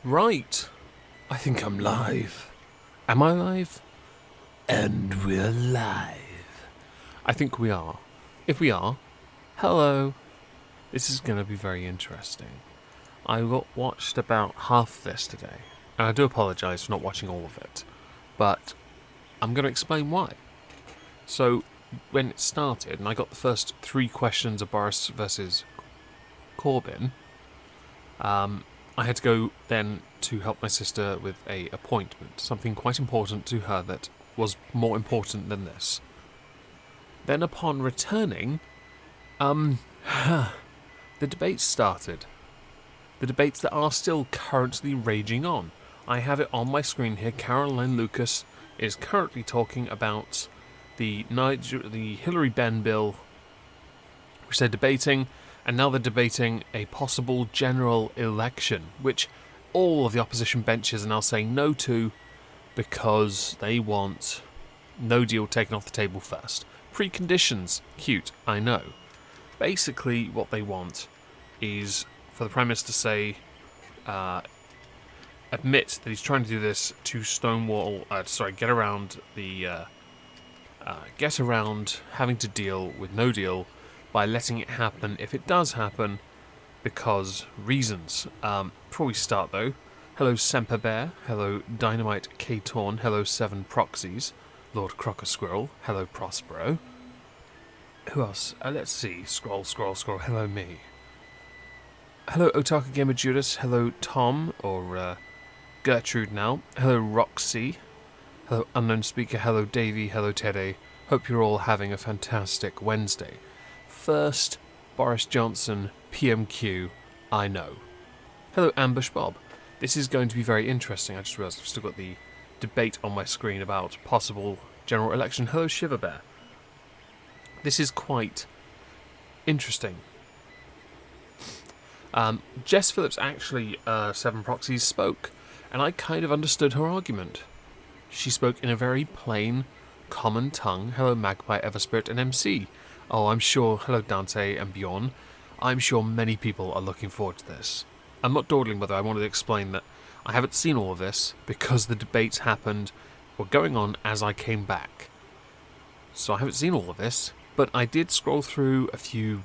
Right. I think I'm live. Am I live? And we're live. I think we are. If we are, hello. This is going to be very interesting. I watched about half of this today, and I do apologise for not watching all of it, but I'm going to explain why. So, when it started, and I got the first 3 questions of Boris versus Corbyn, I had to go then to help my sister with a appointment, something quite important to her that was more important than this. Then upon returning, the debates started. The debates that are still currently raging on. I have it on my screen here. Caroline Lucas is currently talking about the Hillary Benn bill, which they're debating, and now they're debating a possible general election, which all of the opposition benches are now saying no to because they want no deal taken off the table first. Preconditions. Cute, I know. Basically, what they want is for the Prime Minister to say, admit that he's trying to do this to get around having to deal with no deal by letting it happen if it does happen, because reasons. Before we start though, hello Semper Bear, hello Dynamite K Torn, hello 7 Proxies, Lord Crocker Squirrel, hello Prospero. Who else? Let's see. Scroll. Hello me. Hello Otaka Gamer Judas, hello Tom, or Gertrude now, hello Roxy, hello Unknown Speaker, hello Davey, hello Teddy. Hope you're all having a fantastic Wednesday. First, Boris Johnson, PMQ, I know. Hello Ambush Bob. This is going to be very interesting. I just realised I've still got the debate on my screen about possible general election. Hello Shiver Bear. This is quite interesting. Jess Phillips, actually, 7 Proxies, spoke, and I kind of understood her argument. She spoke in a very plain, common tongue. Hello Magpie, Everspirit, and MC. Oh, I'm sure, hello Dante and Bjorn. I'm sure many people are looking forward to this. I'm not dawdling, but I wanted to explain that I haven't seen all of this because the debates were going on as I came back. So I haven't seen all of this, but I did scroll through a few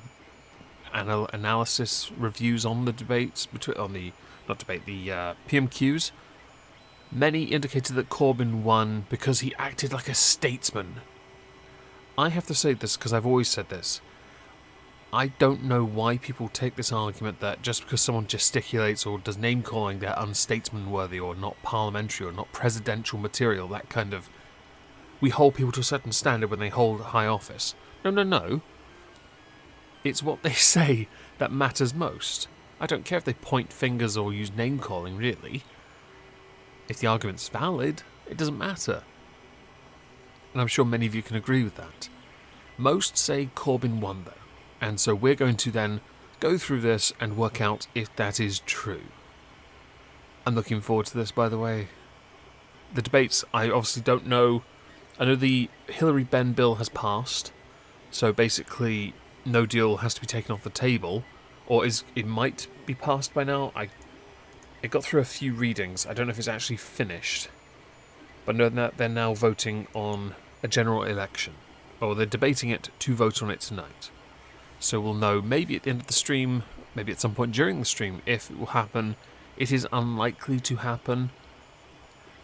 analysis reviews on the debates, the PMQs. Many indicated that Corbyn won because he acted like a statesman. I have to say this because I've always said this. I don't know why people take this argument that just because someone gesticulates or does name calling, they're unstatesman-worthy or not parliamentary or not presidential material, that kind of... We hold people to a certain standard when they hold high office. No. It's what they say that matters most. I don't care if they point fingers or use name-calling, really. If the argument's valid, it doesn't matter. And I'm sure many of you can agree with that. Most say Corbyn won, though. And so we're going to then go through this and work out if that is true. I'm looking forward to this, by the way. The debates, I obviously don't know. I know the Hillary Benn bill has passed. So basically, no deal has to be taken off the table. Or it might be passed by now. It got through a few readings. I don't know if it's actually finished. But no, they're now voting on a general election. Or they're debating it to vote on it tonight. So we'll know maybe at the end of the stream, maybe at some point during the stream, if it will happen. It is unlikely to happen.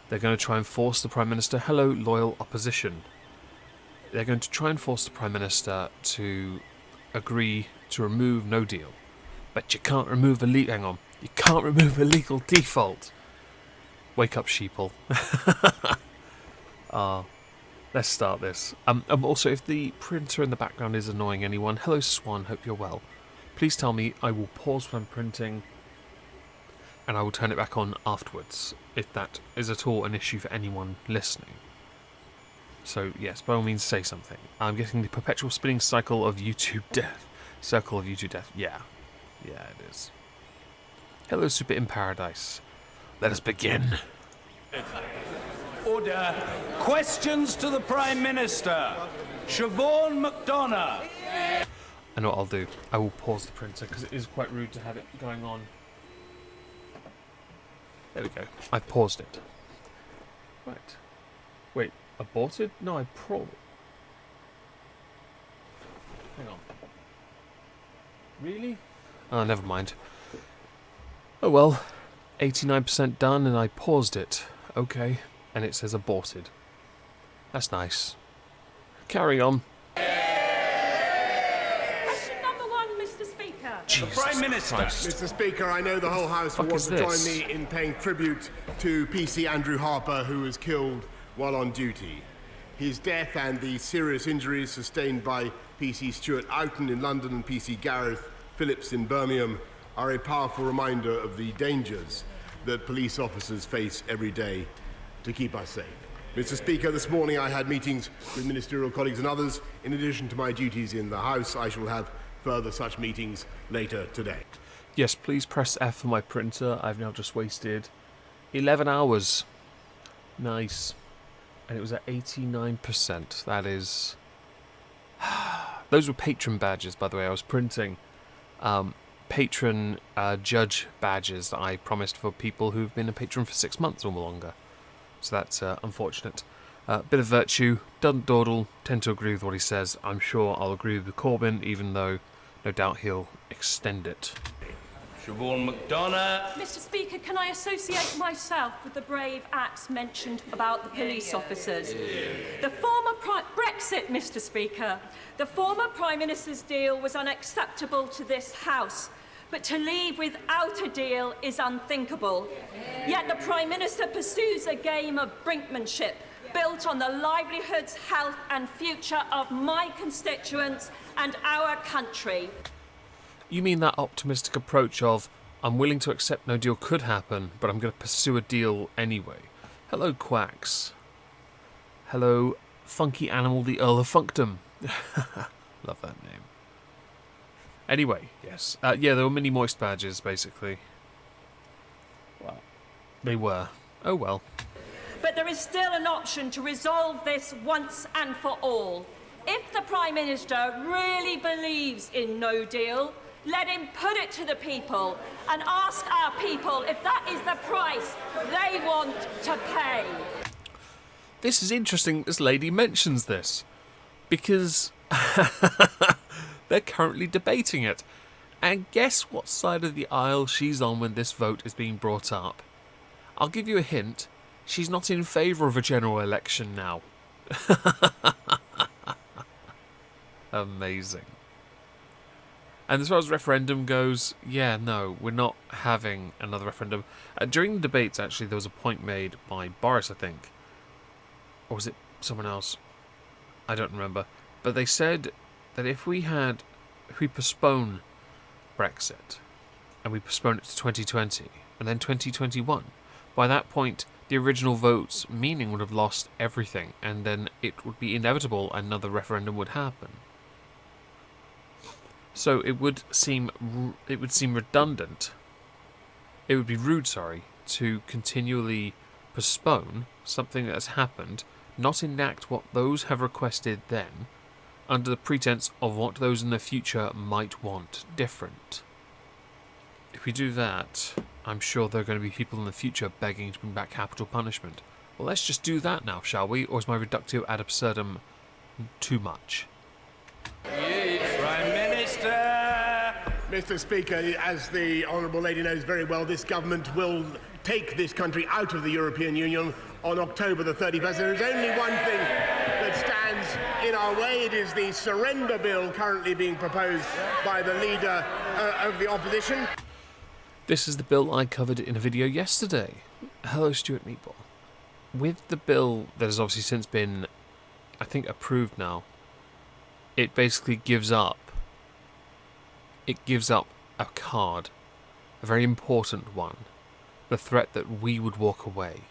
They're going to try and force the Prime Minister... Hello, loyal opposition. They're going to try and force the Prime Minister to agree to remove no deal. But you can't remove hang on. You can't remove a legal default. Wake up, sheeple. Let's start this. Also, if the printer in the background is annoying anyone, hello Swan, hope you're well. Please tell me. I will pause when I'm printing, and I will turn it back on afterwards, if that is at all an issue for anyone listening. So, yes, by all means say something. I'm getting the perpetual spinning cycle of YouTube death. Circle of YouTube death. Yeah, it is. Hello, Super in Paradise. Let us begin. Order. Questions to the Prime Minister. Siobhan McDonough. I know what I'll do. I will pause the printer because it is quite rude to have it going on. There we go. I paused it. Right. Wait, aborted? No, I Hang on. Really? Oh, never mind. Oh well. 89% done and I paused it. Okay. And it says aborted. That's nice. Carry on. Question number 1, Mr. Speaker. Jesus Prime Minister. Christ. Mr. Speaker, I know the whole House will Fuck want is to join this? me in paying tribute to PC Andrew Harper, who was killed while on duty. His death and the serious injuries sustained by PC Stuart Oughton in London and PC Gareth Phillips in Birmingham are a powerful reminder of the dangers that police officers face every day to keep us safe. Mr. Speaker, this morning I had meetings with ministerial colleagues and others. In addition to my duties in the House, I shall have further such meetings later today. Yes, please press F for my printer. I've now just wasted 11 hours. Nice. And it was at 89%. That is... Those were patron badges, by the way. I was printing patron judge badges that I promised for people who've been a patron for 6 months or longer. So that's unfortunate. Bit of virtue, doesn't dawdle, tend to agree with what he says. I'm sure I'll agree with Corbyn, even though no doubt he'll extend it. Siobhan McDonough. Mr. Speaker, can I associate myself with the brave acts mentioned about the police officers? The former Brexit, Mr. Speaker. The former Prime Minister's deal was unacceptable to this House, but to leave without a deal is unthinkable. Yet the Prime Minister pursues a game of brinkmanship built on the livelihoods, health and future of my constituents and our country. You mean that optimistic approach of, I'm willing to accept no deal could happen, but I'm going to pursue a deal anyway. Hello, Quacks. Hello, Funky Animal, the Earl of Funkdom. Love that name. Anyway, yes. Yeah, there were mini moist badges, basically. Well, they were. Oh well. But there is still an option to resolve this once and for all. If the Prime Minister really believes in no deal, let him put it to the people and ask our people if that is the price they want to pay. This is interesting this lady mentions this, because they're currently debating it. And guess what side of the aisle she's on when this vote is being brought up? I'll give you a hint. She's not in favour of a general election now. Amazing. And as far as referendum goes, yeah, no, we're not having another referendum. During the debates, actually, there was a point made by Boris, I think. Or was it someone else? I don't remember. But they said that if we postpone Brexit, and we postpone it to 2020, and then 2021, by that point, the original vote's meaning would have lost everything, and then it would be inevitable another referendum would happen. So it would seem redundant. It would be rude, to continually postpone something that has happened, not enact what those have requested then, under the pretense of what those in the future might want different. If we do that, I'm sure there are going to be people in the future begging to bring back capital punishment. Well, let's just do that now, shall we? Or is my reductio ad absurdum too much? Prime Minister. Mr. Speaker, as the Honourable Lady knows very well, this government will take this country out of the European Union on October the 31st. There is only one thing that stands in our way. It is the surrender bill currently being proposed by the leader of the opposition. This is the bill I covered in a video yesterday. Hello, Stuart Meatball. With the bill that has obviously since been, I think, approved now, it basically gives up. It gives up a card, a very important one, the threat that we would walk away.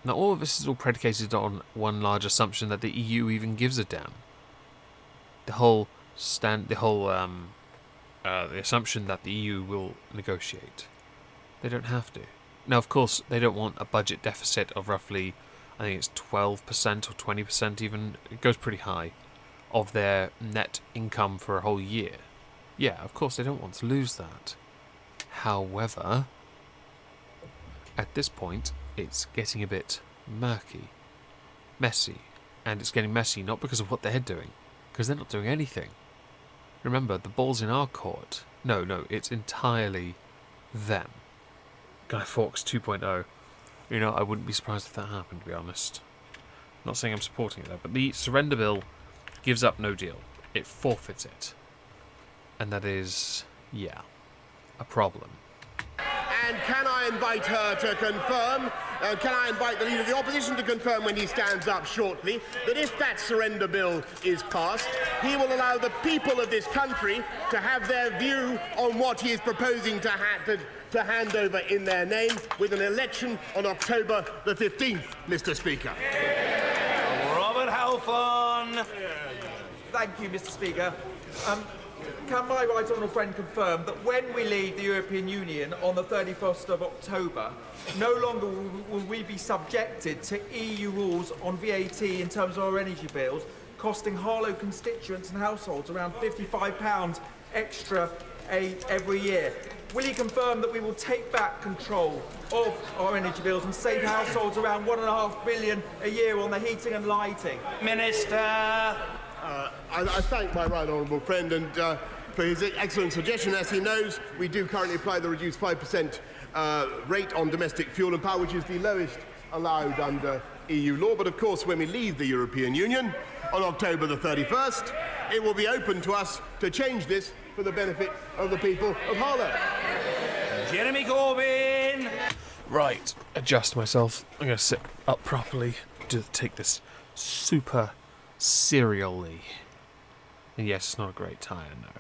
Now, all of this is all predicated on one large assumption that the EU even gives a damn. The assumption that the EU will negotiate. They don't have to. Now, of course, they don't want a budget deficit of roughly, I think it's 12% or 20% even. It goes pretty high, of their net income for a whole year. Yeah, of course, they don't want to lose that. However, at this point, it's getting a bit messy. And it's getting messy not because of what they're doing, because they're not doing anything. Remember, the ball's in our court. No, it's entirely them. Guy Fawkes 2.0. You know, I wouldn't be surprised if that happened, to be honest. I'm not saying I'm supporting it, though, but the surrender bill gives up no deal. It forfeits it. And that is, yeah, a problem. And can I invite her to confirm, can I invite the Leader of the Opposition to confirm when he stands up shortly, that if that surrender bill is passed, he will allow the people of this country to have their view on what he is proposing to hand over in their name with an election on October the 15th, Mr. Speaker. Robert Halfon. Thank you, Mr. Speaker. Can my right honourable friend confirm that when we leave the European Union on the 31st of October, no longer will we be subjected to EU rules on VAT in terms of our energy bills, costing Harlow constituents and households around £55 extra every year? Will he confirm that we will take back control of our energy bills and save households around £1.5 billion a year on the heating and lighting? Minister. I thank my right honourable friend and for his excellent suggestion. As he knows, we do currently apply the reduced 5% rate on domestic fuel and power, which is the lowest allowed under EU law. But of course, when we leave the European Union on October the 31st, it will be open to us to change this for the benefit of the people of Harlow. Jeremy Corbyn. Right, adjust myself. I'm going to sit up properly to take this super serially. And yes, it's not a great tie, I know.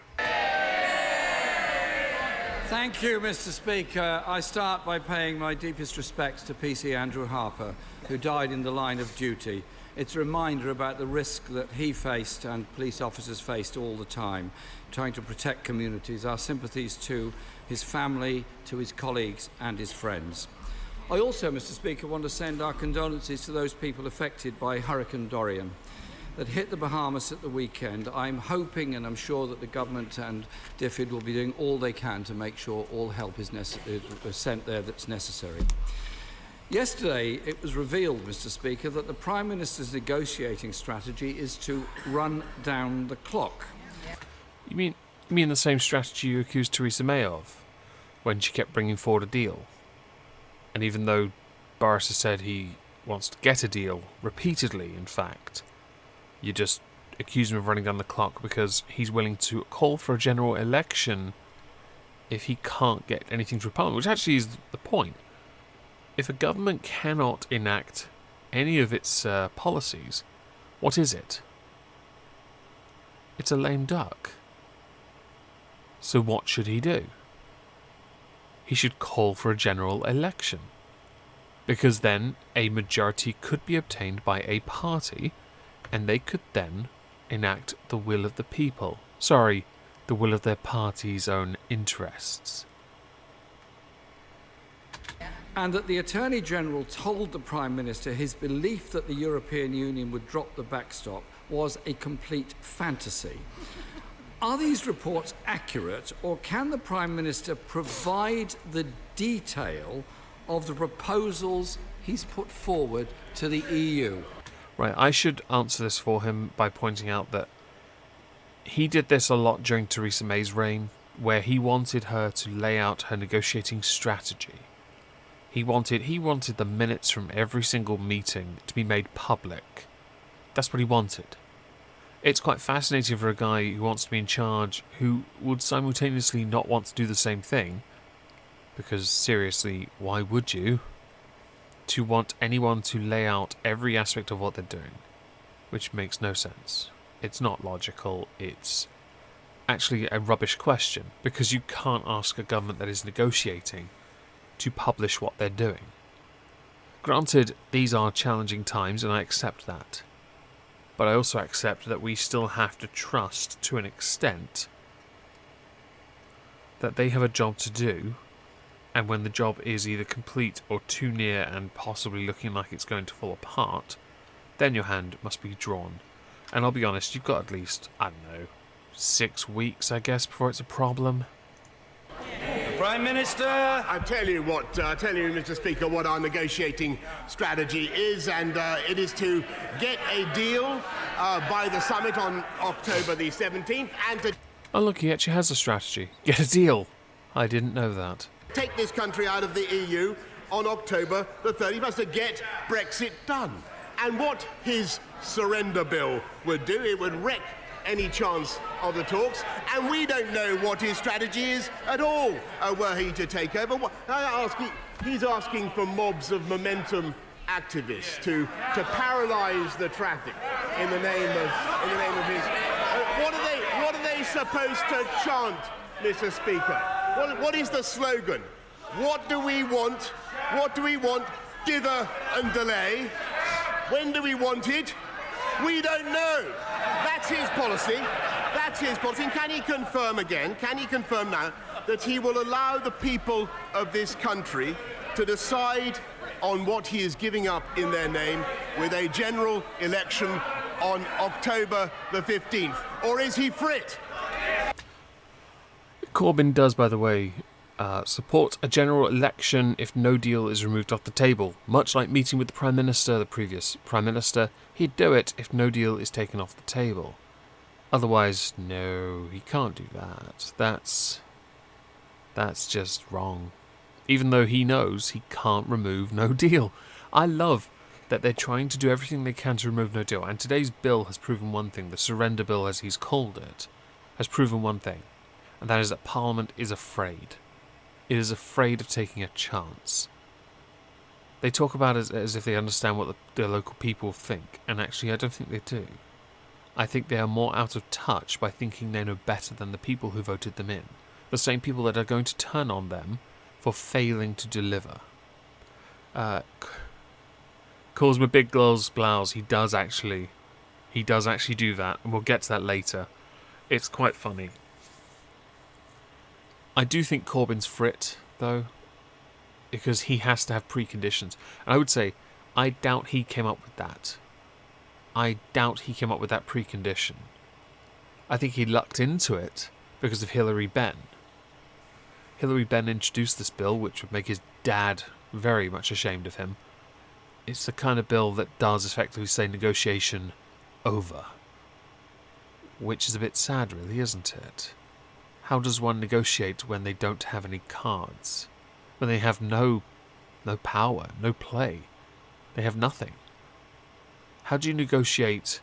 Thank you, Mr. Speaker. I start by paying my deepest respects to PC Andrew Harper, who died in the line of duty. It's a reminder about the risk that he faced and police officers faced all the time, trying to protect communities. Our sympathies to his family, to his colleagues and his friends. I also, Mr. Speaker, want to send our condolences to those people affected by Hurricane Dorian that hit the Bahamas at the weekend. I'm hoping and I'm sure that the government and DFID will be doing all they can to make sure all help is sent there that's necessary. Yesterday, it was revealed, Mr. Speaker, that the Prime Minister's negotiating strategy is to run down the clock. You mean the same strategy you accused Theresa May of, when she kept bringing forward a deal? And even though Boris has said he wants to get a deal, repeatedly, in fact, you just accuse him of running down the clock because he's willing to call for a general election if he can't get anything through Parliament, which actually is the point. If a government cannot enact any of its policies, what is it? It's a lame duck. So what should he do? He should call for a general election, because then a majority could be obtained by a party, and they could then enact the will of the people. Sorry, the will of their party's own interests. And that the Attorney General told the Prime Minister his belief that the European Union would drop the backstop was a complete fantasy. Are these reports accurate, or can the Prime Minister provide the detail of the proposals he's put forward to the EU? Right, I should answer this for him by pointing out that he did this a lot during Theresa May's reign, where he wanted her to lay out her negotiating strategy. He wanted the minutes from every single meeting to be made public. That's what he wanted. It's quite fascinating for a guy who wants to be in charge, who would simultaneously not want to do the same thing, because seriously, why would you? To want anyone to lay out every aspect of what they're doing, which makes no sense. It's not logical, it's actually a rubbish question, because you can't ask a government that is negotiating to publish what they're doing. Granted, these are challenging times, and I accept that. But I also accept that we still have to trust, to an extent, that they have a job to do, and when the job is either complete or too near and possibly looking like it's going to fall apart, then your hand must be drawn. And I'll be honest, you've got at least, 6 weeks, I guess, before it's a problem. The Prime Minister. I tell you, Mr. Speaker, what our negotiating strategy is, and it is to get a deal by the summit on October the 17th, and to Oh, look, he actually has a strategy. Get a deal. I didn't know that. take this country out of the EU on October the 31st, to get Brexit done. And what his surrender bill would do, it would wreck any chance of the talks, and we don't know what his strategy is at all, were he to take over. He's asking for mobs of momentum activists to paralyse the traffic in the name of his. What are they supposed to chant, Mr. Speaker? What is the slogan? What do we want? What do we want? Dither and delay. When do we want it? We don't know. That's his policy. That's his policy. And can he confirm again, can he confirm now, that he will allow the people of this country to decide on what he is giving up in their name with a general election on October the 15th? Or is he for it? Corbyn does, by the way, support a general election if no deal is removed off the table. Much like meeting with the Prime Minister, the previous Prime Minister, he'd do it if no deal is taken off the table. Otherwise, no, he can't do that. That's just wrong. Even though he knows he can't remove no deal. I love that they're trying to do everything they can to remove no deal. And today's bill has proven one thing. The surrender bill, as he's called it, has proven one thing. And that is that Parliament is afraid. It is afraid of taking a chance. They talk about it as if they understand what the local people think. And actually, I don't think they do. I think they are more out of touch by thinking they know better than the people who voted them in. The same people that are going to turn on them for failing to deliver. Calls me big girl's blouse. He does actually do that, and we'll get to that later. It's quite funny. I do think Corbyn's for it, though, because he has to have preconditions. And I would say, I doubt he came up with that. I doubt he came up with that precondition. I think he lucked into it because of Hilary Benn. Hilary Benn introduced this bill, which would make his dad very much ashamed of him. It's the kind of bill that does effectively say negotiation over. Which is a bit sad, really, isn't it? How does one negotiate when they don't have any cards? When they have no power, no play? They have nothing. How do you negotiate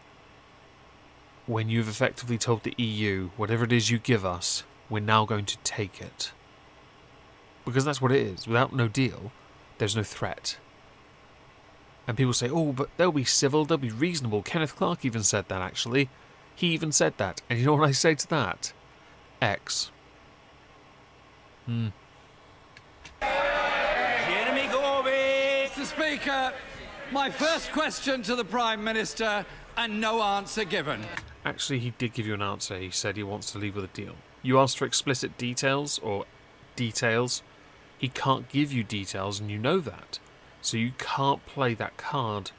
when you've effectively told the EU, whatever it is you give us, we're now going to take it? Because that's what it is. Without no deal, there's no threat. And people say, oh, but they'll be civil, they'll be reasonable. Kenneth Clarke even said that, actually. He even said that. And you know what I say to that? X. Jeremy Corbyn! Mr. Speaker, my first question to the Prime Minister, and no answer given. Actually, he did give you an answer. He said he wants to leave with a deal. You asked for explicit details, or details. He can't give you details, and you know that. So you can't play that card.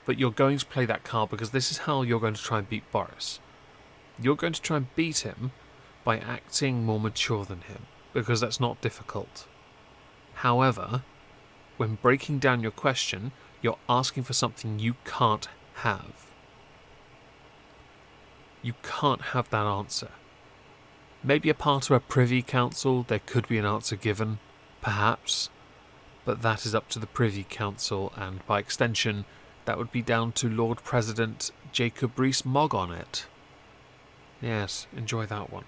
But you're going to play that card because this is how you're going to try and beat Boris. You're going to try and beat him by acting more mature than him, because that's not difficult. However, when breaking down your question, you're asking for something you can't have. You can't have that answer. Maybe a part of a Privy Council, there could be an answer given, perhaps, but that is up to the Privy Council, and by extension, that would be down to Lord President Jacob Rees-Mogg on it. Yes, enjoy that one.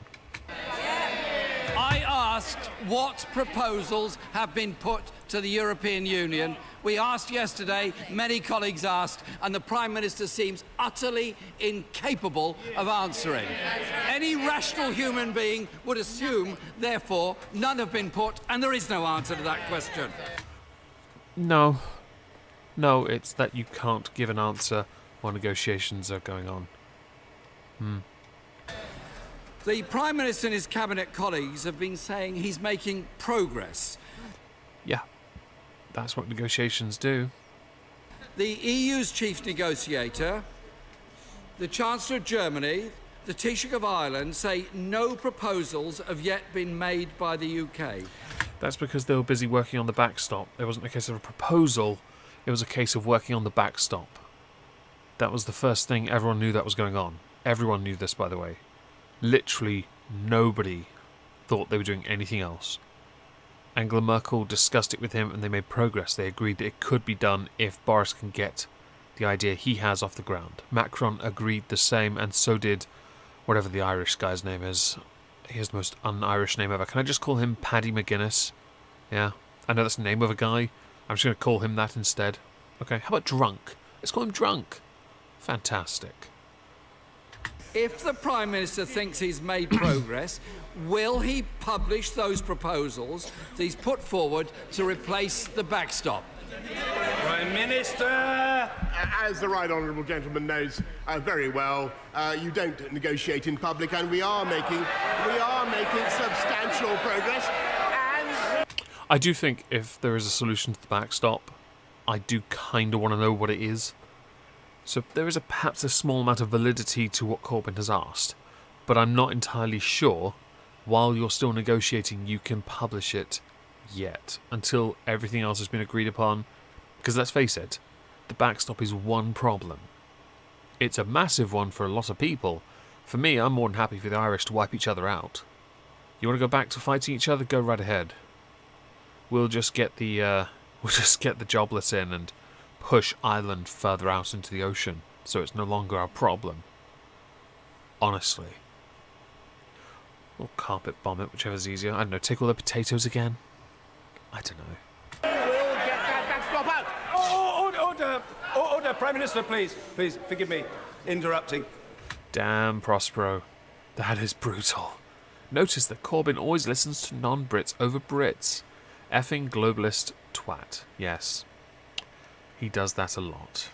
I asked what proposals have been put to the European Union. We asked yesterday, many colleagues asked, and the Prime Minister seems utterly incapable of answering. Any rational human being would assume, therefore, none have been put, and there is no answer to that question. No, it's that you can't give an answer while negotiations are going on. The Prime Minister and his cabinet colleagues have been saying he's making progress. Yeah, that's what negotiations do. The EU's chief negotiator, the Chancellor of Germany, the Taoiseach of Ireland say no proposals have yet been made by the UK. That's because they were busy working on the backstop. It wasn't a case of a proposal, it was a case of working on the backstop. That was the first thing everyone knew that was going on. Everyone knew this, by the way. Literally nobody thought they were doing anything else. Angela Merkel discussed it with him and they made progress. They agreed that it could be done if Boris can get the idea he has off the ground. Macron agreed the same, and so did whatever the Irish guy's name is. He has the most un-Irish name ever. Can I just call him Paddy McGuinness? Yeah, I know that's the name of a guy. I'm just going to call him that instead. Okay, how about Drunk? Let's call him Drunk. Fantastic. If the Prime Minister thinks he's made progress, will he publish those proposals that he's put forward to replace the backstop? Prime Minister! As the right honourable gentleman knows very well, you don't negotiate in public, and we are making substantial progress. And I do think if there is a solution to the backstop, I do kind of want to know what it is. So there is perhaps a small amount of validity to what Corbyn has asked, but I'm not entirely sure while you're still negotiating you can publish it yet, until everything else has been agreed upon. Because let's face it, the backstop is one problem. It's a massive one for a lot of people. For me, I'm more than happy for the Irish to wipe each other out. You want to go back to fighting each other? Go right ahead. We'll just get the jobless in and push Ireland further out into the ocean, so it's no longer our problem. Honestly. Or carpet bomb it, whichever's easier. I don't know, take all the potatoes again? I don't know. we'll get that backstop out. Order, Prime Minister, please. Please, forgive me interrupting. Damn, Prospero. That is brutal. Notice that Corbyn always listens to non-Brits over Brits. Effing globalist twat. Yes. He does that a lot.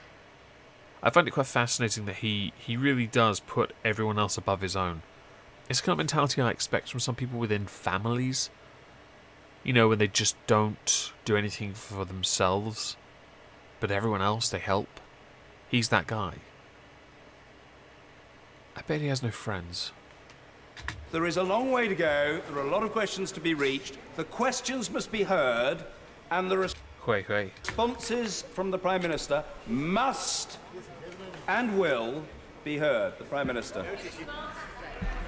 I find it quite fascinating that he really does put everyone else above his own. It's the kind of mentality I expect from some people within families. You know, when they just don't do anything for themselves, but everyone else they help. He's that guy. I bet he has no friends. There is a long way to go. There are a lot of questions to be reached. The questions must be heard, and the Wait. responses from the Prime Minister must and will be heard. The Prime Minister.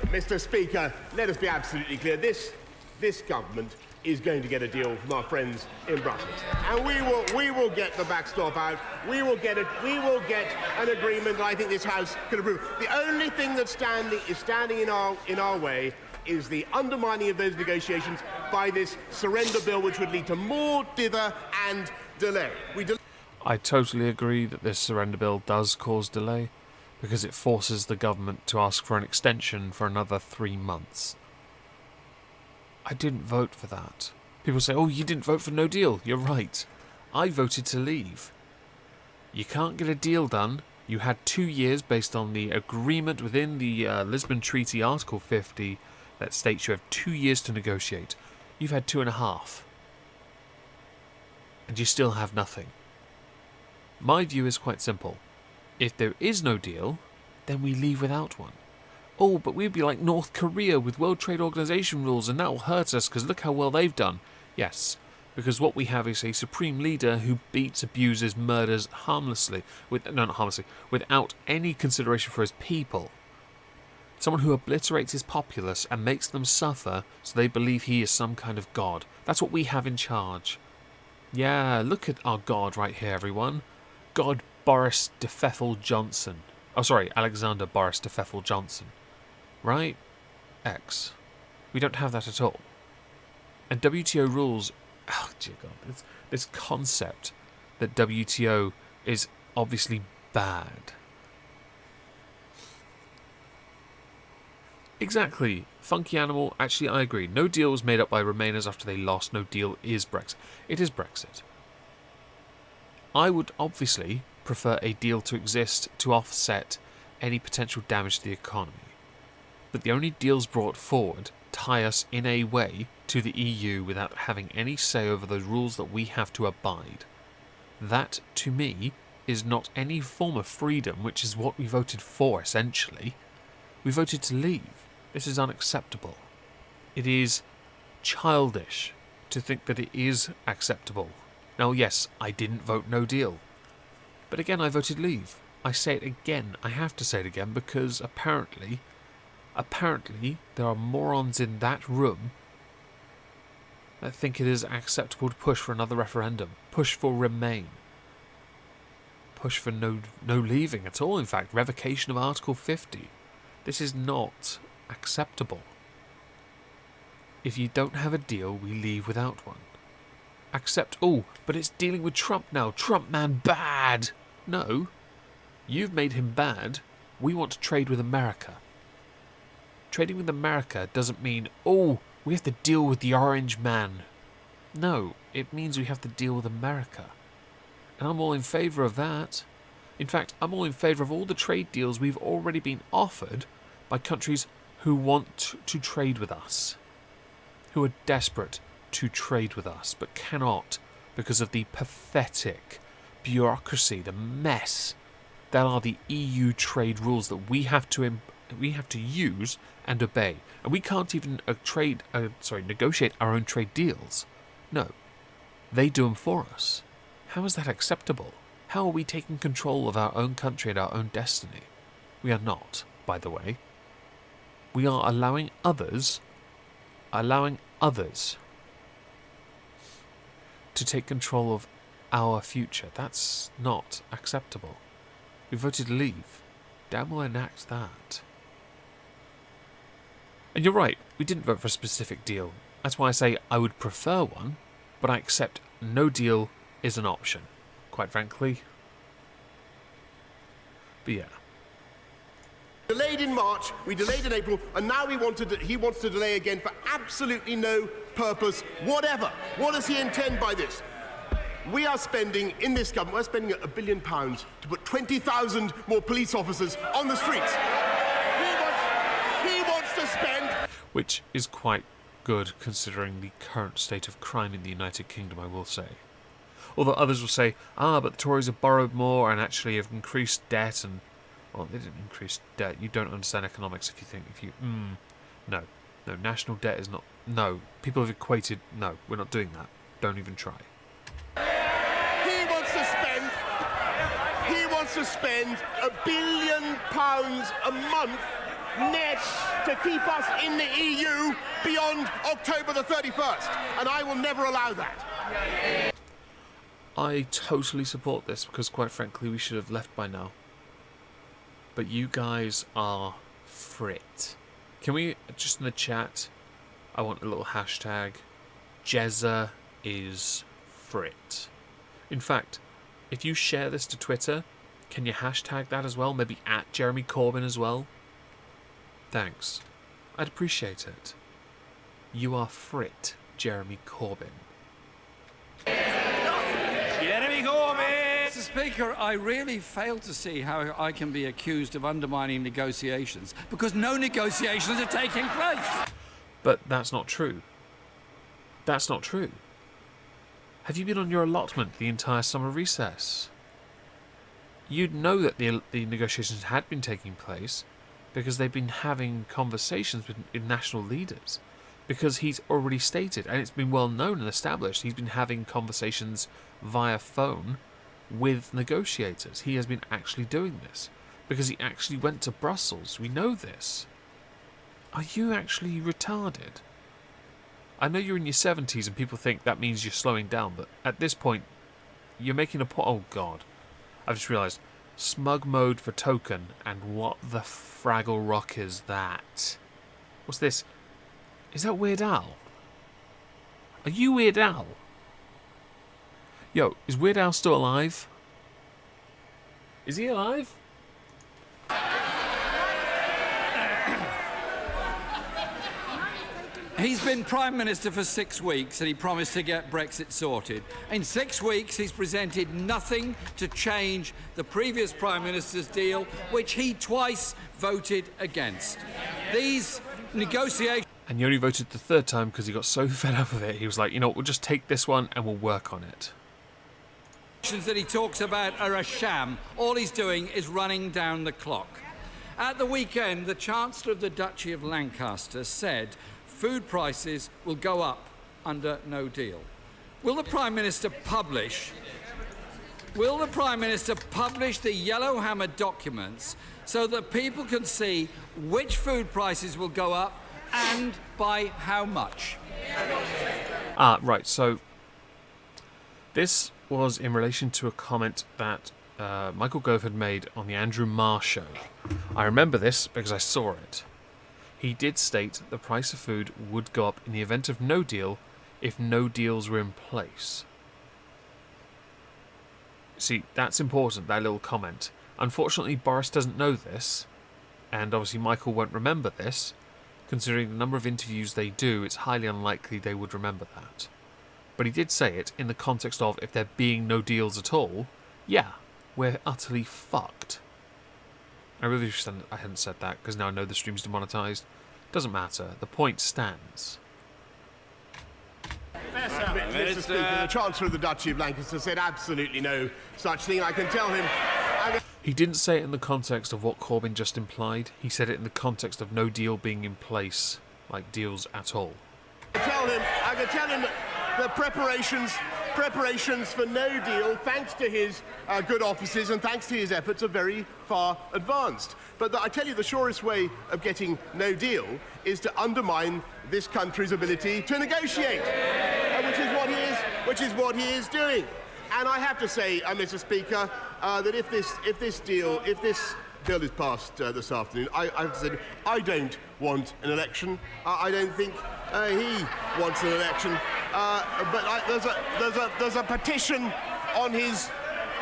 Mr. Speaker, let us be absolutely clear. This government is going to get a deal from our friends in Brussels, and we will get the backstop out. We will get an agreement. I think this House can approve. The only thing that's standing in our way is the undermining of those negotiations by this surrender bill, which would lead to more dither and delay. I totally agree that this surrender bill does cause delay, because it forces the government to ask for an extension for another 3 months. I didn't vote for that. People say, oh, you didn't vote for no deal. You're right. I voted to leave. You can't get a deal done. You had 2 years based on the agreement within the Lisbon Treaty, Article 50, that states you have 2 years to negotiate. You've had 2.5. And you still have nothing. My view is quite simple. If there is no deal, then we leave without one. Oh, but we'd be like North Korea with World Trade Organization rules, and that will hurt us because look how well they've done. Yes, because what we have is a supreme leader who beats, abuses, murders harmlessly, without any consideration for his people. Someone who obliterates his populace and makes them suffer so they believe he is some kind of god. That's what we have in charge. Yeah, look at our god right here, everyone. God Boris de Pfeffel Johnson. Oh, sorry, Alexander Boris de Pfeffel Johnson. Right? X. We don't have that at all. And WTO rules... Oh, dear God. This concept that WTO is obviously bad. Exactly. Funky animal. Actually, I agree. No deal was made up by Remainers after they lost. No deal is Brexit. It is Brexit. I would obviously prefer a deal to exist to offset any potential damage to the economy. But the only deals brought forward tie us in a way to the EU without having any say over the rules that we have to abide. That, to me, is not any form of freedom, which is what we voted for, essentially. We voted to leave. This is unacceptable. It is childish to think that it is acceptable. Now, yes, I didn't vote no deal. But again, I voted leave. I say it again. I have to say it again because apparently there are morons in that room that think it is acceptable to push for another referendum. Push for Remain. Push for no leaving at all, in fact. Revocation of Article 50. This is not acceptable. If you don't have a deal, we leave without one. Accept, oh, but it's dealing with Trump now. Trump man bad. No, you've made him bad. We want to trade with America. Trading with America doesn't mean, oh, we have to deal with the orange man. No, it means we have to deal with America. And I'm all in favour of that. In fact, I'm all in favour of all the trade deals we've already been offered by countries who want to trade with us. Who are desperate to trade with us, but cannot because of the pathetic bureaucracy, the mess that are the EU trade rules that we have to use and obey. And we can't even negotiate our own trade deals. No, they do them for us. How is that acceptable? How are we taking control of our own country and our own destiny? We are not, by the way. We are allowing others to take control of our future. That's not acceptable. We voted leave. Damn well enact that. And you're right, we didn't vote for a specific deal. That's why I say I would prefer one, but I accept no deal is an option, quite frankly. But yeah. Delayed in March, we delayed in April, and now he wants to delay again for absolutely no purpose whatever. What does he intend by this? We are spending, in this government, we're spending £1 billion to put 20,000 more police officers on the streets. He wants to spend... Which is quite good considering the current state of crime in the United Kingdom, I will say. Although others will say, but the Tories have borrowed more and actually have increased debt and... Well, they didn't increase debt. You don't understand economics No, national debt is not... No, people have equated... No, we're not doing that. Don't even try. He wants to spend £1 billion a month net to keep us in the EU beyond October the 31st. And I will never allow that. I totally support this because, quite frankly, we should have left by now. But you guys are frit. Can we, just in the chat, I want a little hashtag, Jezza is frit. In fact, if you share this to Twitter, can you hashtag that as well? Maybe at Jeremy Corbyn as well? Thanks. I'd appreciate it. You are frit, Jeremy Corbyn. Jeremy Corbyn! Mr. Speaker, I really fail to see how I can be accused of undermining negotiations because no negotiations are taking place. But that's not true. That's not true. Have you been on your allotment the entire summer recess? You'd know that the negotiations had been taking place because they've been having conversations with national leaders. Because he's already stated, and it's been well known and established, he's been having conversations via phone with negotiators. He has been actually doing this because he actually went to Brussels. We know this. Are you actually retarded? I know you're in your 70s and people think that means you're slowing down, but at this point, you're making a point. Oh God, I've just realised. Smug mode for token, and what the Fraggle Rock is that? What's this? Is that Weird Al? Are you Weird Al? Yo, is Weird Al still alive? Is he alive? He's been Prime Minister for 6 weeks and he promised to get Brexit sorted. In 6 weeks, he's presented nothing to change the previous Prime Minister's deal, which he twice voted against. These negotiations... And he only voted the third time because he got so fed up of it. He was like, you know what, we'll just take this one and we'll work on it. ...that he talks about are a sham. All he's doing is running down the clock. At the weekend, the Chancellor of the Duchy of Lancaster said food prices will go up under no deal. Will the Prime Minister publish the Yellowhammer documents so that people can see which food prices will go up and by how much? Right, so this was in relation to a comment that Michael Gove had made on the Andrew Marr show. I remember this because I saw it. He did state that the price of food would go up in the event of no deal if no deals were in place. See, that's important, that little comment. Unfortunately, Boris doesn't know this, and obviously Michael won't remember this. Considering the number of interviews they do, it's highly unlikely they would remember that. But he did say it in the context of, if there being no deals at all, yeah, we're utterly fucked. I really wish I hadn't said that, because now I know the stream's demonetised. Doesn't matter, the point stands. Mr. Speaker, the Chancellor of the Duchy of Lancaster said absolutely no such thing. I can tell him... He didn't say it in the context of what Corbyn just implied. He said it in the context of no deal being in place, like deals at all. I can tell him the preparations for no deal, thanks to his good offices and thanks to his efforts, are very far advanced. But I tell you, the surest way of getting no deal is to undermine this country's ability to negotiate, which is what he is doing. And I have to say, Mr. Speaker, that if this bill is passed this afternoon, I have to say I don't want an election. I don't think he wants an election. But there's a petition on his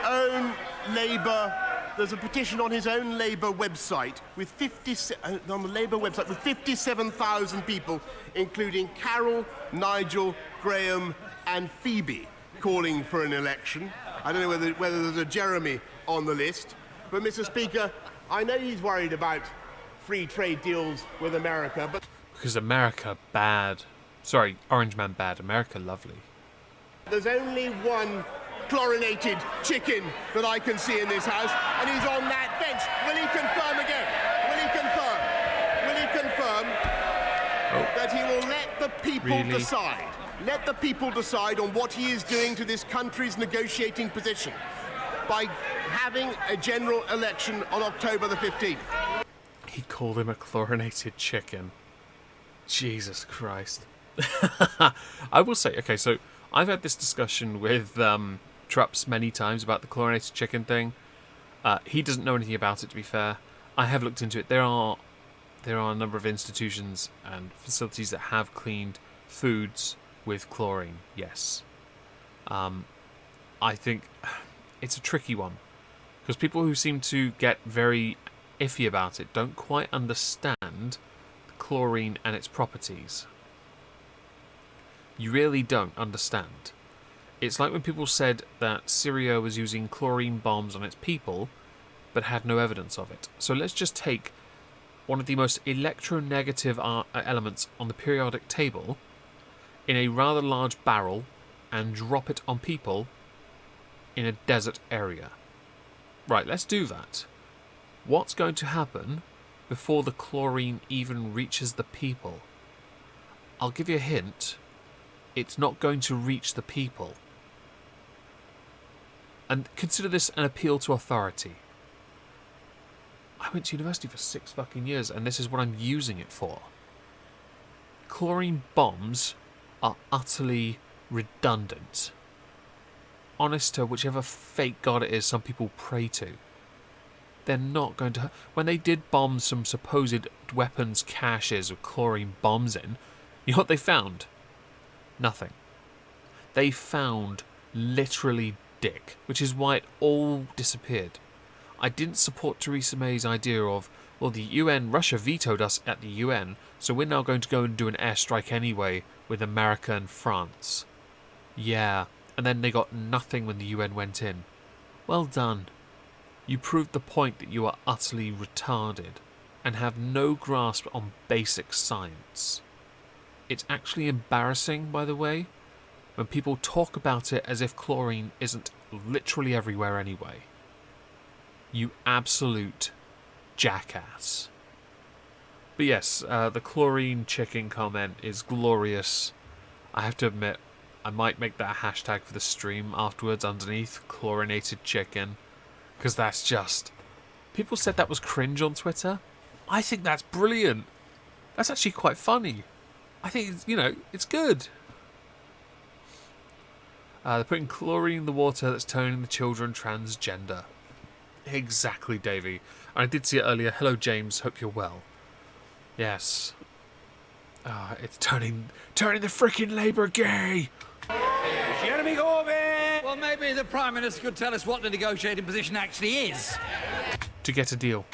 own Labour. There's a petition on his own Labour website with 57,000 people, including Carol, Nigel, Graham, and Phoebe, calling for an election. I don't know whether there's a Jeremy on the list. But, Mr. Speaker, I know he's worried about free trade deals with America, but... Because America bad. Sorry, Orange Man bad. America lovely. There's only one chlorinated chicken that I can see in this house, and he's on that bench. Will he confirm again? Will he confirm that he will let the people decide? Let the people decide on what he is doing to this country's negotiating position by having a general election on October the 15th. He called him a chlorinated chicken. Jesus Christ. I will say, okay, so I've had this discussion with Trups many times about the chlorinated chicken thing. He doesn't know anything about it, to be fair. I have looked into it. There are a number of institutions and facilities that have cleaned foods with chlorine, yes. I think it's a tricky one, because people who seem to get very iffy about it don't quite understand chlorine and its properties. You really don't understand. It's like when people said that Syria was using chlorine bombs on its people, but had no evidence of it. So let's just take one of the most electronegative elements on the periodic table in a rather large barrel and drop it on people in a desert area. Right, let's do that. What's going to happen before the chlorine even reaches the people? I'll give you a hint. It's not going to reach the people. And consider this an appeal to authority. I went to university for 6 fucking years, and this is what I'm using it for. Chlorine bombs are utterly redundant. Honest to whichever fake god it is some people pray to. They're not going to... When they did bomb some supposed weapons caches with chlorine bombs in, you know what they found? Nothing. They found literally dick, which is why it all disappeared. I didn't support Theresa May's idea of, well, the UN, Russia vetoed us at the UN, so we're now going to go and do an airstrike anyway with America and France. Yeah, and then they got nothing when the UN went in. Well done. You proved the point that you are utterly retarded and have no grasp on basic science. It's actually embarrassing, by the way, when people talk about it as if chlorine isn't literally everywhere anyway. You absolute jackass. But yes, the chlorine chicken comment is glorious. I have to admit, I might make that a hashtag for the stream afterwards underneath chlorinated chicken. Because that's just... People said that was cringe on Twitter. I think that's brilliant. That's actually quite funny. I think, you know, it's good. They're putting chlorine in the water that's turning the children transgender. Exactly, Davey. I did see it earlier. Hello, James. Hope you're well. Yes. It's turning the freaking Labour gay. Jeremy Corbyn! Well, maybe the Prime Minister could tell us what the negotiating position actually is. To get a deal.